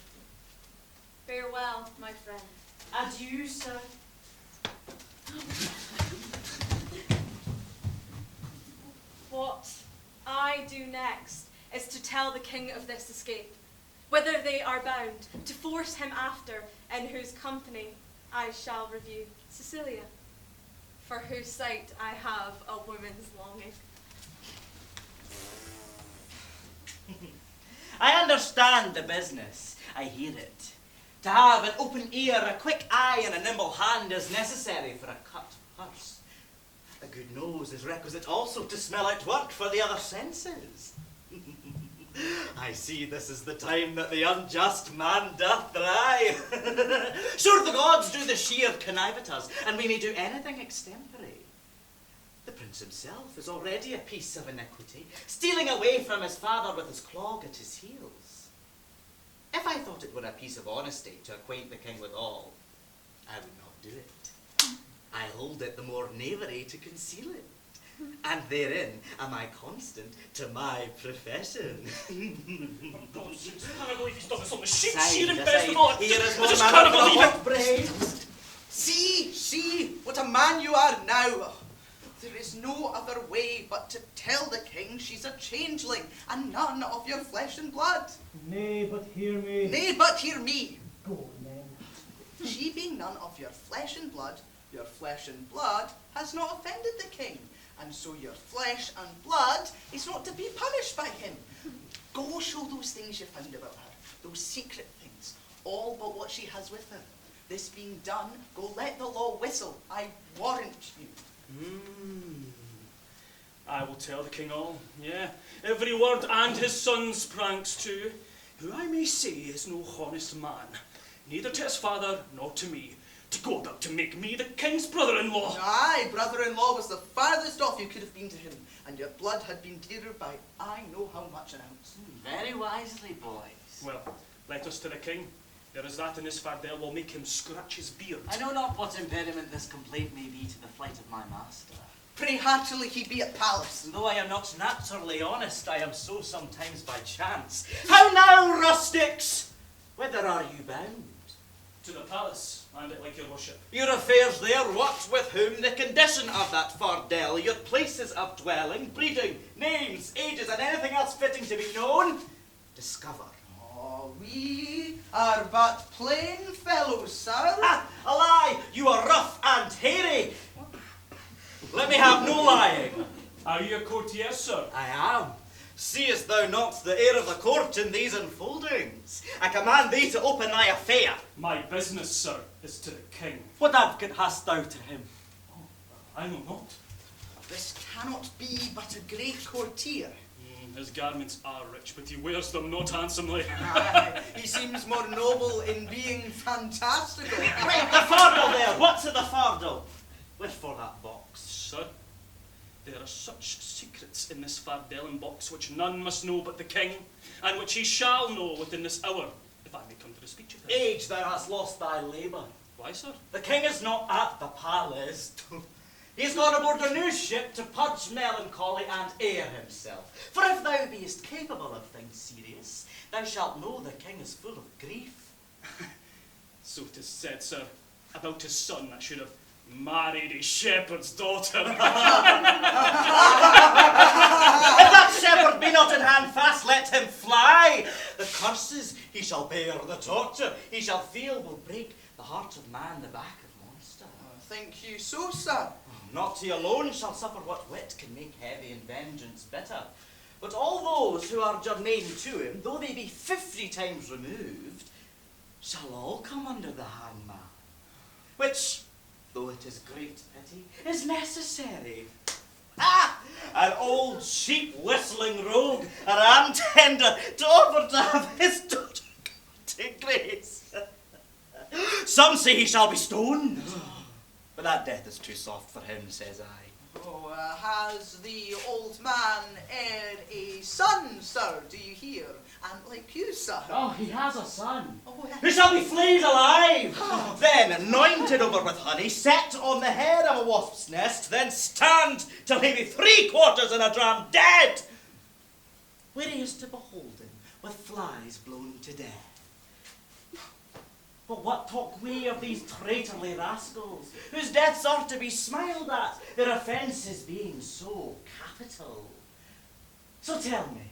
Farewell, my friend. Adieu, sir. What I do next is to tell the king of this escape, whither they are bound, to force him after, in whose company I shall review Sicilia, for whose sight I have a woman's longing. I understand the business. I hear it. To have an open ear, a quick eye, and a nimble hand is necessary for a cut purse. A good nose is requisite also to smell out work for the other senses. I see this is the time that the unjust man doth thrive. Sure the gods do the sheer connive at us, and we may do anything extempore. The prince himself is already a piece of iniquity, stealing away from his father with his clog at his heels. If I thought it were a piece of honesty to acquaint the king with all, I would not do it. I hold it the more knavery to conceal it. And therein am I constant to my profession. Here is one man of the hot brains. See, what a man you are now. There is no other way but to tell the king she's a changeling, and none of your flesh and blood. Nay, but hear me. Nay, but hear me. Go on, then. She being none of your flesh and blood has not offended the king, and so your flesh and blood is not to be punished by him. Go show those things you found about her, those secret things, all but what she has with her. This being done, go let the law whistle, I warrant you. I will tell the king all, every word, and his son's pranks too, who I may say is no honest man, neither to his father nor to me, to go about to make me the king's brother-in-law. Aye, brother-in-law was the farthest off you could have been to him, and your blood had been dearer by I know how much an ounce. Very wisely, boys. Well, let us to the king. There is that in this fardel will make him scratch his beard. I know not what impediment this complaint may be to the flight of my master. Pray heartily he be at palace. Though I am not naturally honest, I am so sometimes by chance. How now, rustics? Whither are you bound? To the palace, and it like your worship. Your affairs there, what, with whom, the condition of that fardel, your places of dwelling, breeding, names, ages, and anything else fitting to be known, discover. Oh, we are but plain fellows, sir. Ah, a lie! You are rough and hairy. Let me have no lying. Are you a courtier, sir? I am. Seest thou not the air of the court in these enfoldings? I command thee to open thy affair. My business, sir, is to the king. What advocate hast thou to him? I know not. This cannot be but a great courtier. His garments are rich, but he wears them not handsomely. Aye, he seems more noble in being fantastical. Wait, the fardel there! What's in the fardel? Wherefore that box? Sir, there are such secrets in this fardellen box which none must know but the king, and which he shall know within this hour, if I may come to the speech of him. Age, thou hast lost thy labour. Why, sir? The king is not at the palace. He's gone aboard a new ship to purge melancholy and air himself. For if thou beest capable of things serious, thou shalt know the king is full of grief. So 'tis said, sir, about his son that should have married a shepherd's daughter. If that shepherd be not in hand fast, let him fly. The curses he shall bear, the torture he shall feel will break the heart of man, the back of monster. Think you so, sir? Not he alone shall suffer what wit can make heavy and vengeance bitter, but all those who are journeying to him, though they be 50 times removed, shall all come under the hangman, which, though it is great pity, is necessary. Ah! An old sheep whistling rogue, a ram tender, to offer to have his daughter to grace. Some say he shall be stoned, but that death is too soft for him, says I. Oh, has the old man a son, sir, do you hear? And like you, sir? Oh, he has a son. Oh, Who shall be flayed alive, then anointed over with honey, set on the head of a wasp's nest, then stand till he be 3/4 in a dram dead, where he is to behold him with flies blown to death. But what talk we of these traitorly rascals, whose deaths are to be smiled at, their offences being so capital? So tell me,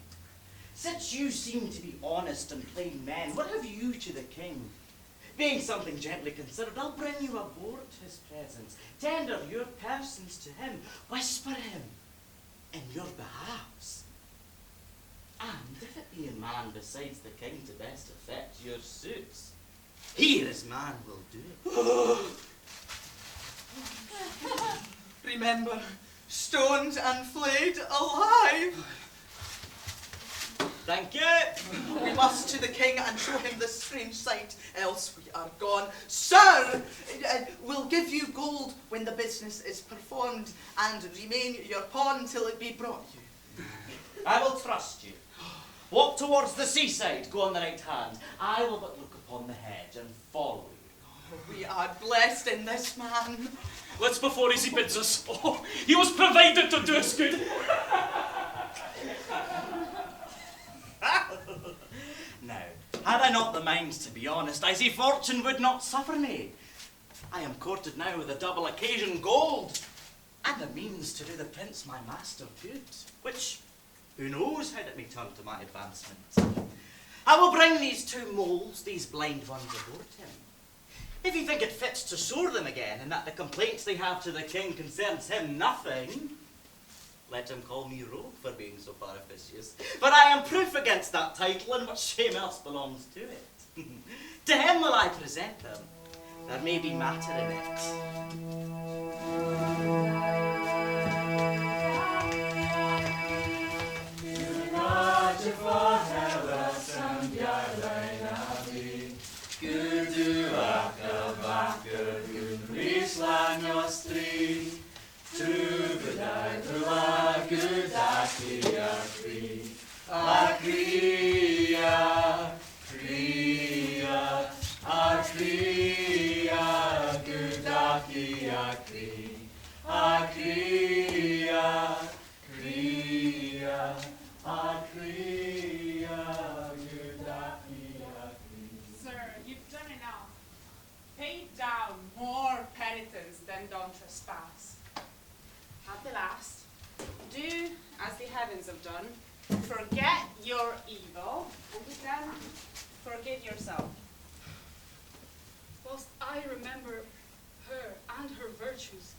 since you seem to be honest and plain men, what have you to the king? Being something gently considered, I'll bring you aboard his presence, tender your persons to him, whisper him in your behalfs. And if it be a man besides the king to best effect your suits, here is man will do it. Remember, stoned and flayed alive. Thank you. We must to the king and show him this strange sight, else we are gone. Sir, we'll give you gold when the business is performed, and remain your pawn till it be brought you. I will trust you. Walk towards the seaside, go on the right hand. I will but look upon the hedge and follow you. Oh, we are blessed in this man. Let's before he bids us. Oh, he was provided to do us good. Now, had I not the mind to be honest, I see fortune would not suffer me. I am courted now with a double occasion gold, and the means to do the prince my master good, which, who knows how it may turn to my advancement. I will bring these two moles, these blind ones, aboard him. If he think it fits to soar them again, and that the complaints they have to the king concerns him nothing, let him call me rogue for being so far officious. But I am proof against that title, and what shame else belongs to it. To him will I present them. There may be matter in it. Sir, you've done enough. Pay down more penitence than don't trespass. At the last, do as the heavens have done. Forget your evil, and with them, forgive yourself. Whilst I remember her and her virtues,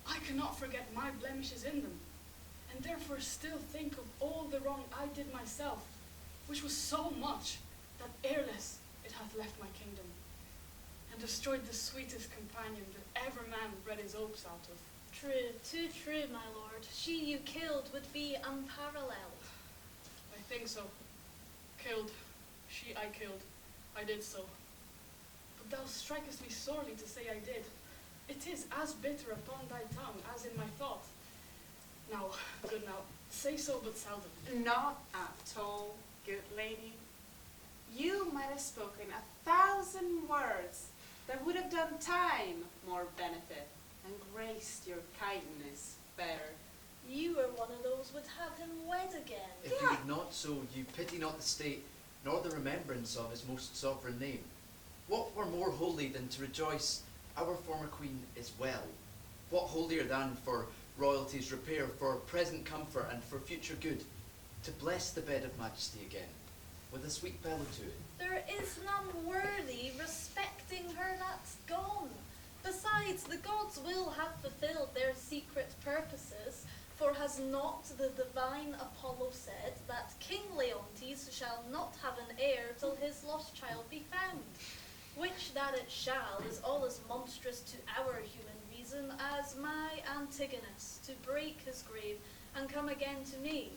I cannot forget my blemishes in them, and therefore still think of all the wrong I did myself, which was so much that ereless it hath left my kingdom, and destroyed the sweetest companion that ever man bred his oaks out of. True, too true, my lord. She you killed would be unparalleled. I think so. Killed. She I killed. I did so. But thou strikest me sorely to say I did. It is as bitter upon thy tongue as in my thought. Now, good now, say so but seldom. Not at all, good lady. You might have spoken 1,000 words that would have done time more benefit and graced your kindness better. You were one of those would have him wed again. If you would not so, you pity not the state, nor the remembrance of his most sovereign name. What were more holy than to rejoice our former queen is well? What holier than for royalty's repair, for present comfort and for future good, to bless the bed of majesty again, with a sweet bellow to it? There is none worthy respecting her that's gone. Besides, the gods will have fulfilled their secret purposes, for has not the divine Apollo said that King Leontes shall not have an heir till his lost child be found? Which that it shall is all as monstrous to our human reason as my Antigonus, to break his grave and come again to me.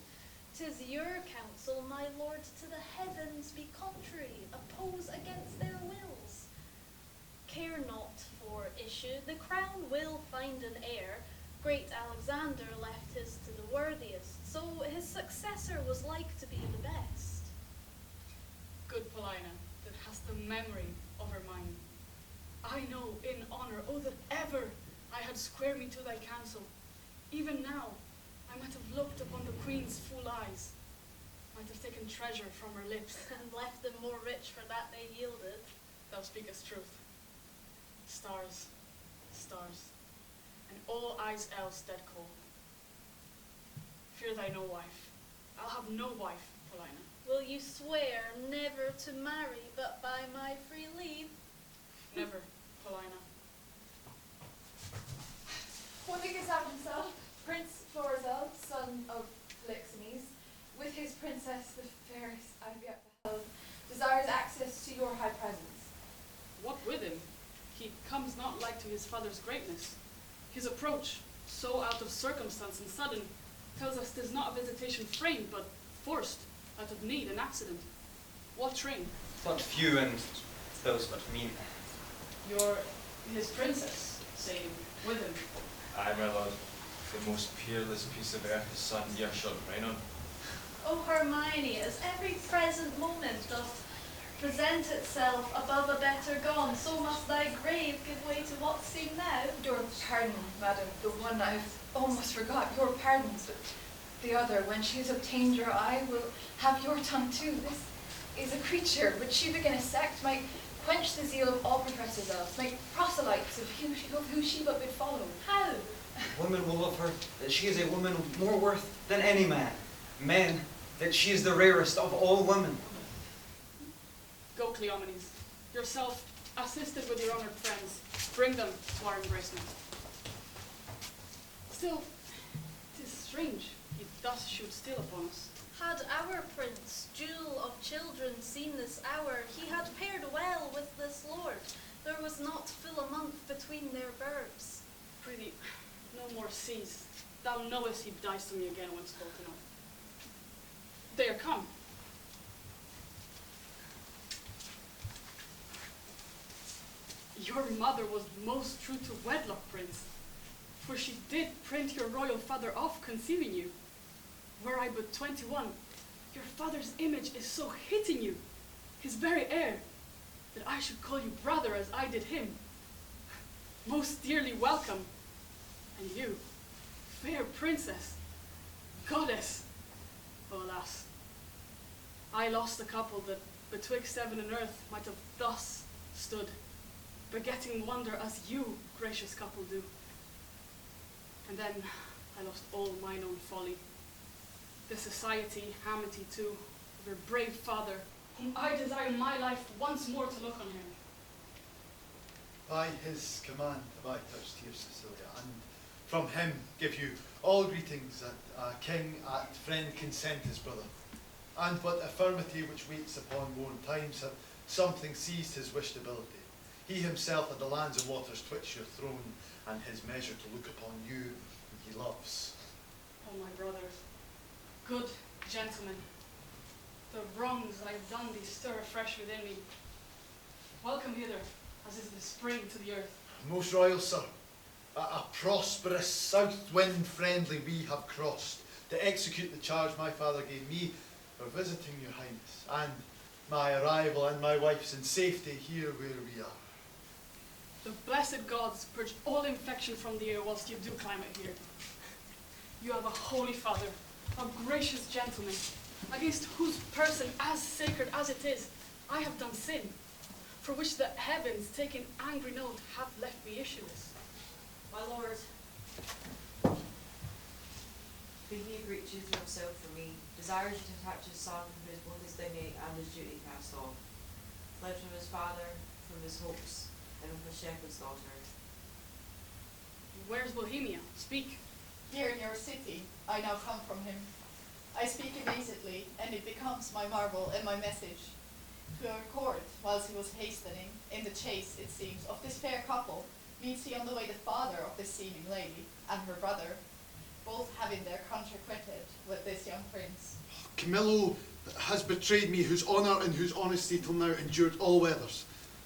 'Tis your counsel, my lord, to the heavens be contrary, oppose against their wills. Care not for issue, the crown will find an heir. Great Alexander left his to the worthiest, so his successor was like to be the best. Good Paulina, that hast the memory of her mind. I know in honour, oh that ever I had square me to thy counsel. Even now, I might have looked upon the queen's full eyes, might have taken treasure from her lips, And left them more rich for that they yielded. Thou speakest truth. Stars, stars, and all eyes else dead cold. Fear thy no wife. I'll have no wife, Paulina. Will you swear never to marry but by my free leave? Never, Paulina. Higgins himself, Prince Florizel, son of Polixenes, with his princess, the fairest I have yet beheld, desires access to your high presence. What with him? He comes not like to his father's greatness. His approach, so out of circumstance and sudden, tells us 'tis not a visitation framed, but forced. out of need and accident. What train? But few and those but mean. You're his princess, saying, with him. Aye, my lord, the most peerless piece of earth the sun e'er shall reign on. O Hermione, as every present moment doth present itself above a better gone, so must thy grave give way to what seem now. Your pardon, madam, the one I've almost forgot, your pardons, but the other, when she has obtained your eye, will have your tongue too. This is a creature, would she begin a sect, might quench the zeal of all professors else, make proselytes of who she but would follow. How? Women will love her, that she is a woman of more worth than any man. Men, that she is the rarest of all women. Go, Cleomenes. Yourself, assisted with your honored friends, bring them to our embracement. Still, 'tis strange he thus should still upon us. Had our prince, jewel of children, seen this hour, he had paired well with this lord. There was not full a month between their births. Prithee, no more cease. Thou knowest he dies to me again when spoken of. They are come. Your mother was most true to wedlock, prince, for she did print your royal father off conceiving you. Were I but 21, your father's image is so hitting you, his very heir, that I should call you brother as I did him. Most dearly welcome. And you, fair princess, goddess, oh alas, I lost a couple that betwixt heaven and earth might have thus stood, begetting wonder as you, gracious couple, do. And then I lost all mine own folly, the society, amity too, of your brave father, whom I desire in my life once more to look on him. By his command have I touched here, Cecilia, and from him give you all greetings that king at friend consent his brother. And but affirmity which waits upon worn times hath something seized his wished ability. He himself had the lands and waters twitch your throne, and his measure to look upon you whom he loves. Oh, my brothers, good gentlemen, the wrongs I have done thee stir afresh within me. Welcome hither, as is the spring to the earth. Most royal sir, a prosperous south wind friendly we have crossed to execute the charge my father gave me for visiting your highness, and my arrival and my wife's in safety here where we are. The blessed gods purge all infection from the air whilst you do climate here. You have a holy father, a gracious gentleman, against whose person, as sacred as it is, I have done sin, for which the heavens, taking angry note, have left me issueless. My lord, Bohemia greets himself for me, desires you to attach his son from whose both his dignity and his duty cast off, fled from his father, from his hopes, and from his shepherd's daughter. Where's Bohemia? Speak. Here in your city, I now come from him. I speak amazedly, and it becomes my marvel and my message. To our court, whilst he was hastening, in the chase, it seems, of this fair couple, meets he on the way the father of this seeming lady, and her brother, both having their country quitted with this young prince. Camillo has betrayed me, whose honour and whose honesty till now endured all weathers.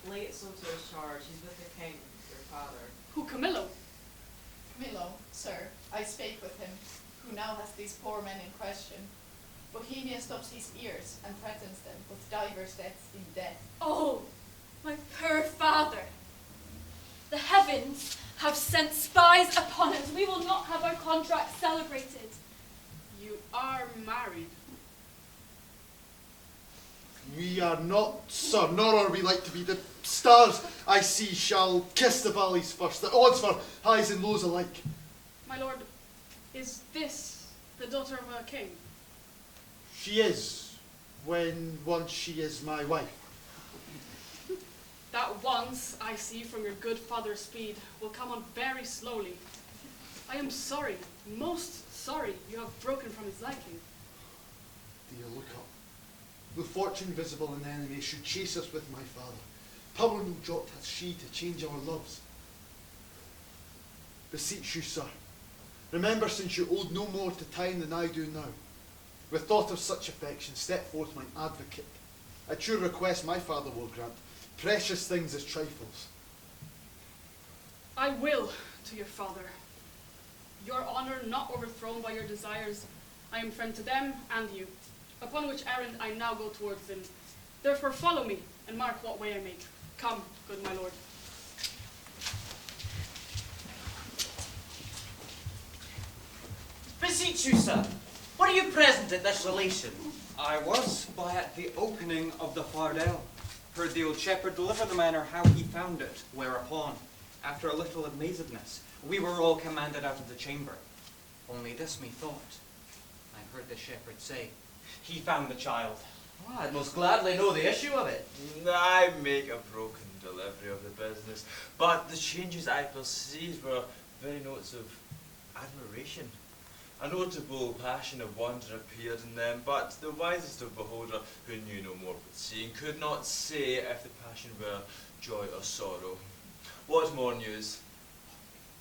Lay it so to his charge, he's with the king, your father. Who, Camillo? Camillo, sir, I spake with him, who now has these poor men in question. Bohemia stops his ears and threatens them with divers deaths in death. Oh, my poor father! The heavens have sent spies upon us. We will not have our contract celebrated. You are married. We are not, sir, nor are we like to be. The stars I see shall kiss the valleys first, the odds for highs and lows alike. My lord, is this the daughter of a king? She is, when once she is my wife. That once, I see from your good father's speed, will come on very slowly. I am sorry, most sorry, you have broken from his liking. Dear, look up. Though fortune visible and enemy should chase us with my father, power no jot hath she to change our loves. Beseech you, sir, remember since you owed no more to time than I do now, With thought of such affection, step forth mine advocate. A true request my father will grant, precious things as trifles. I will to your father. Your honor not overthrown by your desires, I am friend to them and you, upon which errand I now go towards them. Therefore follow me, and mark what way I make. Come, good my lord. Beseech you, sir, were you present at this relation? I was by at the opening of the Fardell. Heard the old shepherd deliver the manner how he found it, whereupon, after a little amazedness, we were all commanded out of the chamber. Only this methought, I heard the shepherd say, he found the child. Oh, I'd most gladly know the issue of it. I make a broken delivery of the business, but the changes I perceived were very notes of admiration. A notable passion of wonder appeared in them, but the wisest of beholder, who knew no more but seeing, could not say if the passion were joy or sorrow. What more news?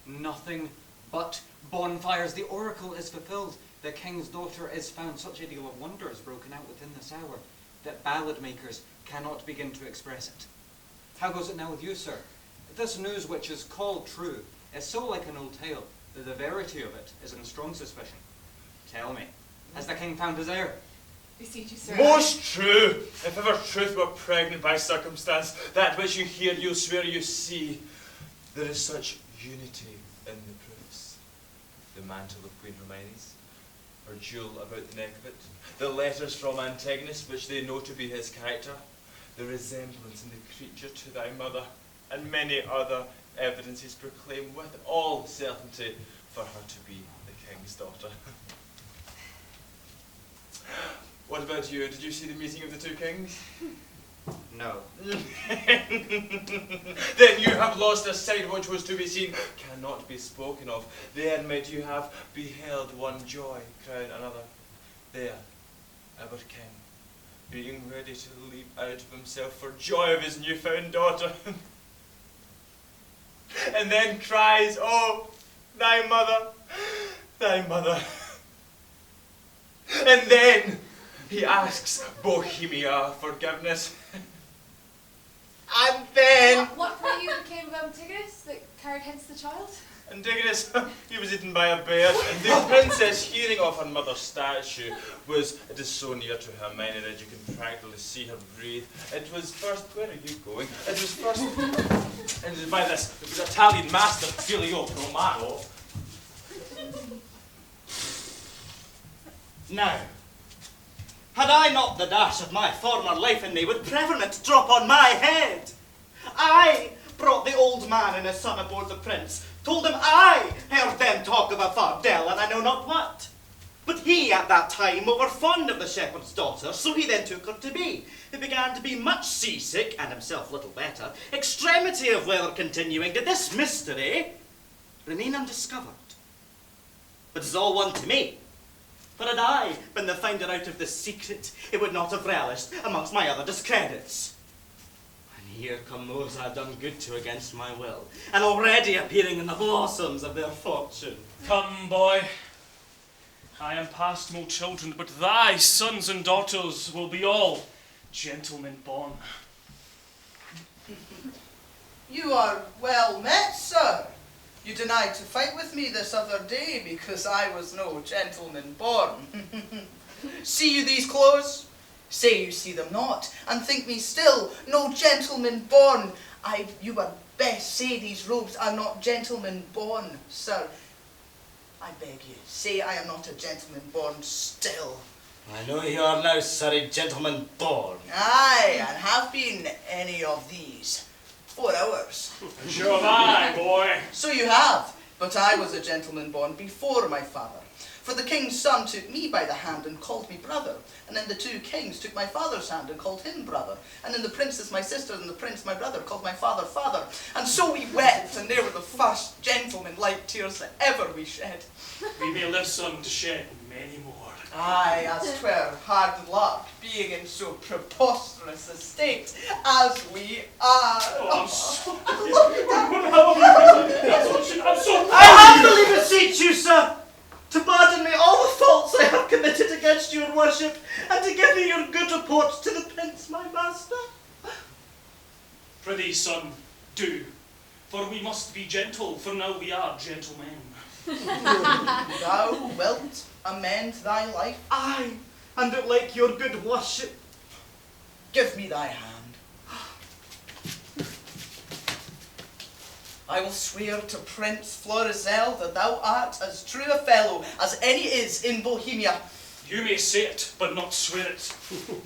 Nothing but bonfires. The oracle is fulfilled. The king's daughter is found. Such a deal of wonder is broken out within this hour that ballad makers cannot begin to express it. How goes it now with you, sir? This news, which is called true, is so like an old tale that the verity of it is in strong suspicion. Tell me, has the king found his heir? Beseech you, sir. Most true! If ever truth were pregnant by circumstance, that which you hear, you'll swear you see. There is such unity in the proofs. The mantle of Queen Hermione's, her jewel about the neck of it, the letters from Antigonus, which they know to be his character, the resemblance in the creature to thy mother, and many other evidences proclaim with all certainty for her to be the king's daughter. What about you? Did you see the meeting of the two kings? No. Then you have lost a sight which was to be seen, cannot be spoken of. Then might you have beheld one joy crown another. There, our king, being ready to leap out of himself for joy of his new-found daughter. And then cries, oh, thy mother, thy mother. And then he asks Bohemia forgiveness. And then... What were you became of Antigonus that carried hence the child? Antigonus, he was eaten by a bear, and the princess, hearing of her mother's statue, it is so near to her mind that you can practically see her breathe. It was first, where are you going? It was first, and it was by this Italian master, Filio Romano. Now, had I not the dash of my former life in me, would preferment drop on my head. I brought the old man and his son aboard the prince, told him I heard them talk of a fardell, and I know not what. But he at that time were fond of the shepherd's daughter, so he then took her to be. He began to be much seasick, and himself little better, extremity of weather continuing, did this mystery remain undiscovered. But 'tis all one to me. For had I been the finder out of this secret, it would not have relished amongst my other discredits. And here come those I have done good to against my will, and already appearing in the blossoms of their fortune. Come, boy. I am past more children, but thy sons and daughters will be all gentlemen born. You are well met, sir. You denied to fight with me this other day because I was no gentleman born. See you these clothes? Say you see them not, and think me still no gentleman born. You had best say these robes are not gentleman born, sir. I beg you, say I am not a gentleman born still. I know you are now, sir, a gentleman born. Aye, and have been any of these. 4 hours. Sure have I, boy. So you have, but I was a gentleman born before my father. For the king's son took me by the hand and called me brother, and then the two kings took my father's hand and called him brother, and then the princess my sister and the prince my brother called my father father, and so we wept, and they were the first gentleman-like tears that ever we shed. We may live some to shed many more. Aye, as 'twere hard luck, being in so preposterous a state as we are. Oh, I'm so... I humbly beseech you, sir, to pardon me all the faults I have committed against your worship, and to give you your good report to the prince, my master. Prithee, son, do, for we must be gentle, for now we are gentlemen. Thou wilt amend thy life? Aye, and it like your good worship. Give me thy hand. I will swear to Prince Florizel that thou art as true a fellow as any is in Bohemia. You may say it, but not swear it.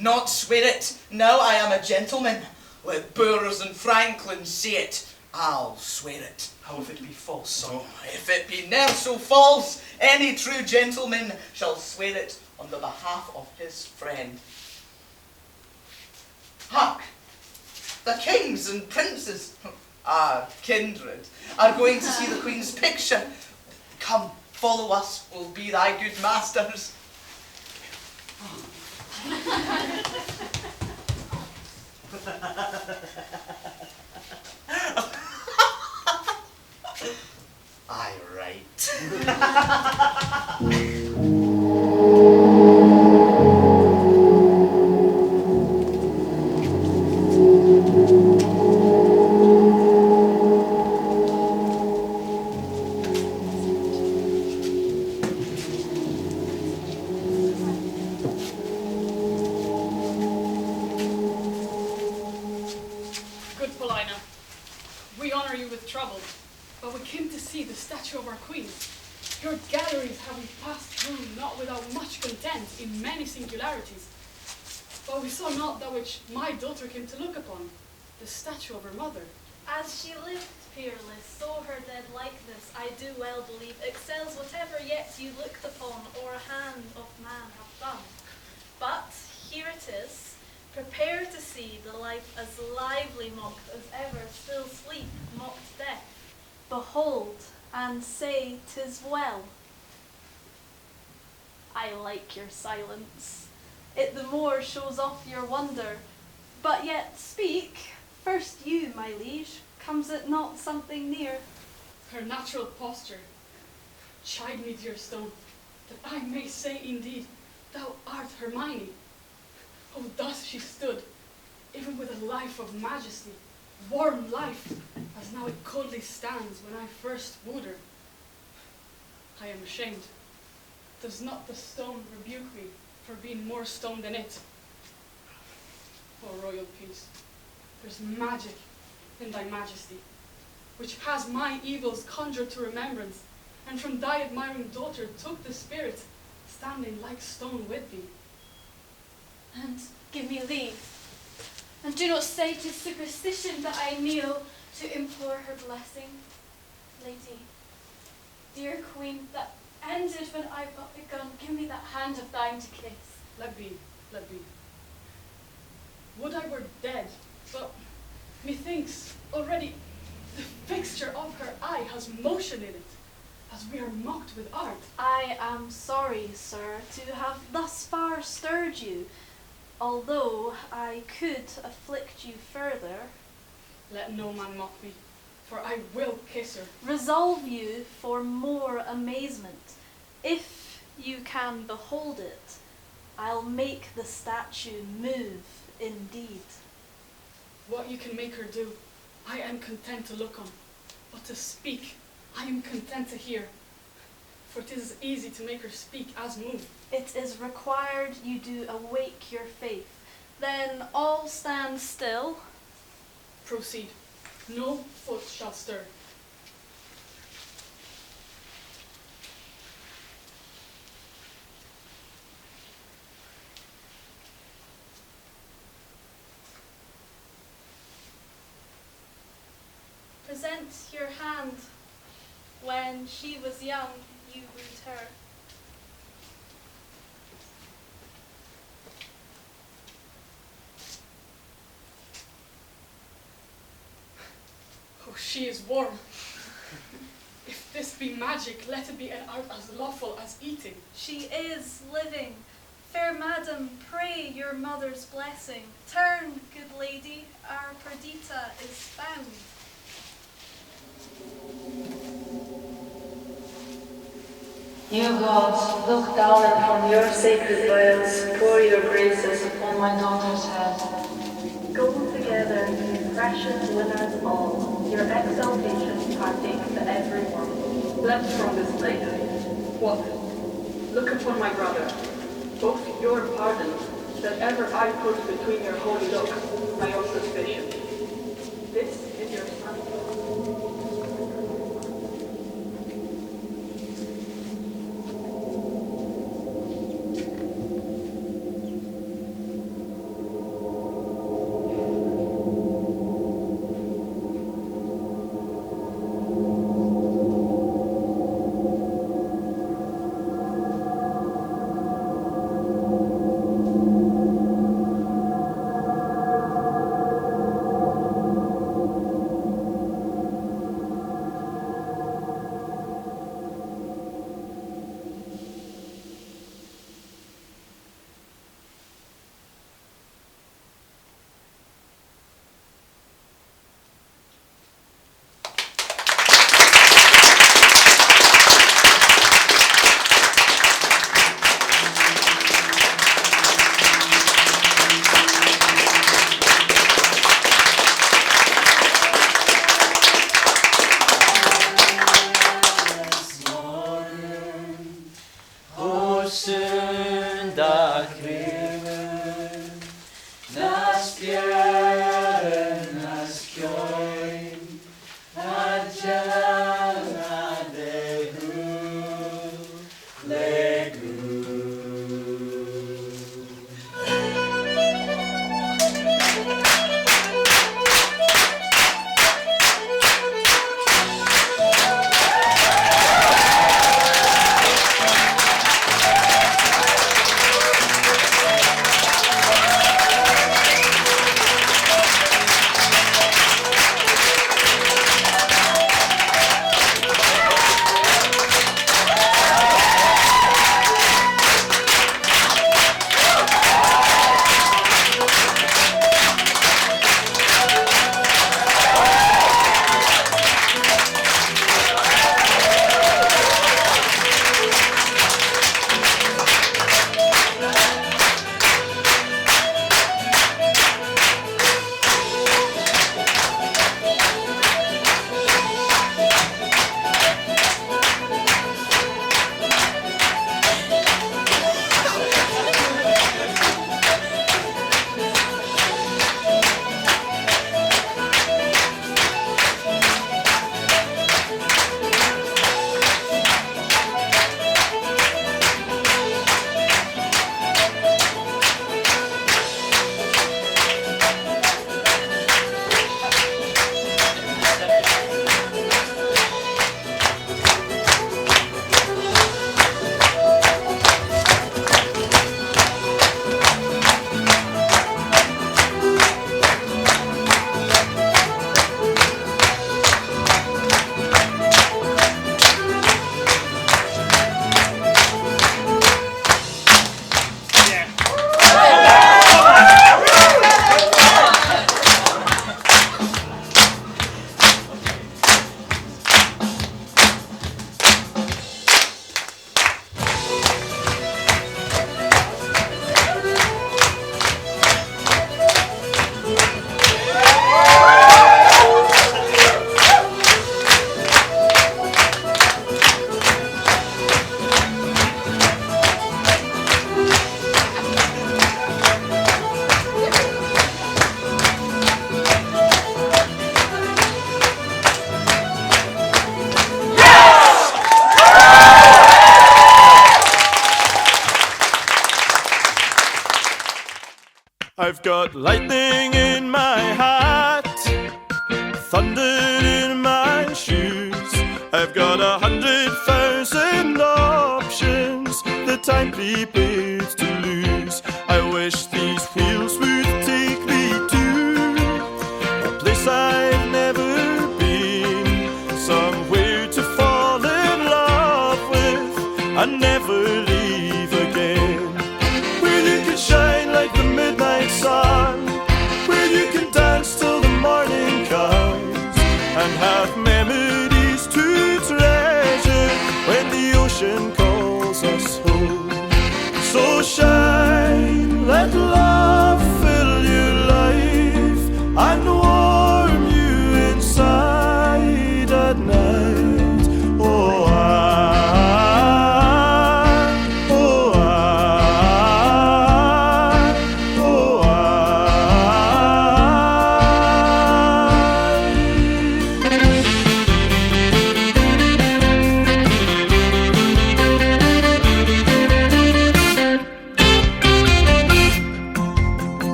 Not swear it. Now I am a gentleman. Let boors and franklins say it. I'll swear it. How if it be false, son? Oh, if it be ne'er so false, any true gentleman shall swear it on the behalf of his friend. Hark! The kings and princes, our kindred, are going to see the Queen's picture. Come, follow us, we'll be thy good masters. Aye, right. Good Paulina, we honor you with trouble, but we came to see the statue of our queen. Your galleries have we passed through not without much content in many singularities, but we saw not that which my daughter came to look upon, the statue of her mother. As she lived peerless, so her dead likeness, I do well believe, excels whatever yet you looked upon or a hand of man hath done. But here it is. Prepare to see the life as lively mocked as ever still sleep mocked death. Behold, and say 'tis well. I like your silence. It the more shows off your wonder. But yet speak, first you, my liege, comes it not something near? Her natural posture. Chide me, dear stone, that I may say indeed, thou art Hermione. Oh, thus she stood, even with a life of majesty, warm life, as now it coldly stands when I first wooed her. I am ashamed. Does not the stone rebuke me for being more stone than it? Oh, royal peace, there's magic in thy majesty, which has my evils conjured to remembrance, and from thy admiring daughter took the spirit, standing like stone with thee. And give me leave. And do not say 'tis superstition that I kneel to implore her blessing. Lady, dear queen, that ended when I but begun. Give me that hand of thine to kiss. Let be, let be. Would I were dead, but methinks already the fixture of her eye has motion in it, as we are mocked with art. I am sorry, sir, to have thus far stirred you, although I could afflict you further. Let no man mock me, for I will kiss her. Resolve you for more amazement. If you can behold it, I'll make the statue move indeed. What you can make her do, I am content to look on, but to speak, I am content to hear. For 'tis easy to make her speak as move. It is required you do awake your faith. Then all stand still. Proceed. No foot shall stir. Present your hand. When she was young, you wooed her. Oh, she is warm. If this be magic, let it be an art as lawful as eating. She is living. Fair madam, pray your mother's blessing. Turn, good lady, our Perdita is found. You gods, look down and from your sacred vials pour your graces upon my daughter's head. Go together, you precious winners all, your exaltation partake to every one. Left from this lady. What? Look upon my brother. Both your pardons, that ever I put between your holy looks, my own suspicion. This is your son. I've got lightning in my hat, thunder in my shoes. I've got 100,000 options that I'm prepared to lose. I wish these wheels would take me to a place I've never been, somewhere to fall in love with and never leave again, where you can shine like the midnight sun, where you can dance till the morning comes and have memories to treasure when the ocean calls.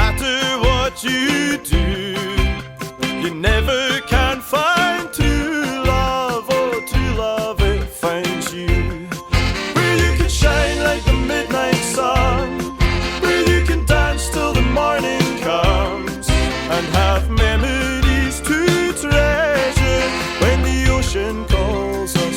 matter what you do, you never can find true love, or true love it finds you. Where you can shine like the midnight sun, where you can dance till the morning comes, and have memories to treasure when the ocean calls us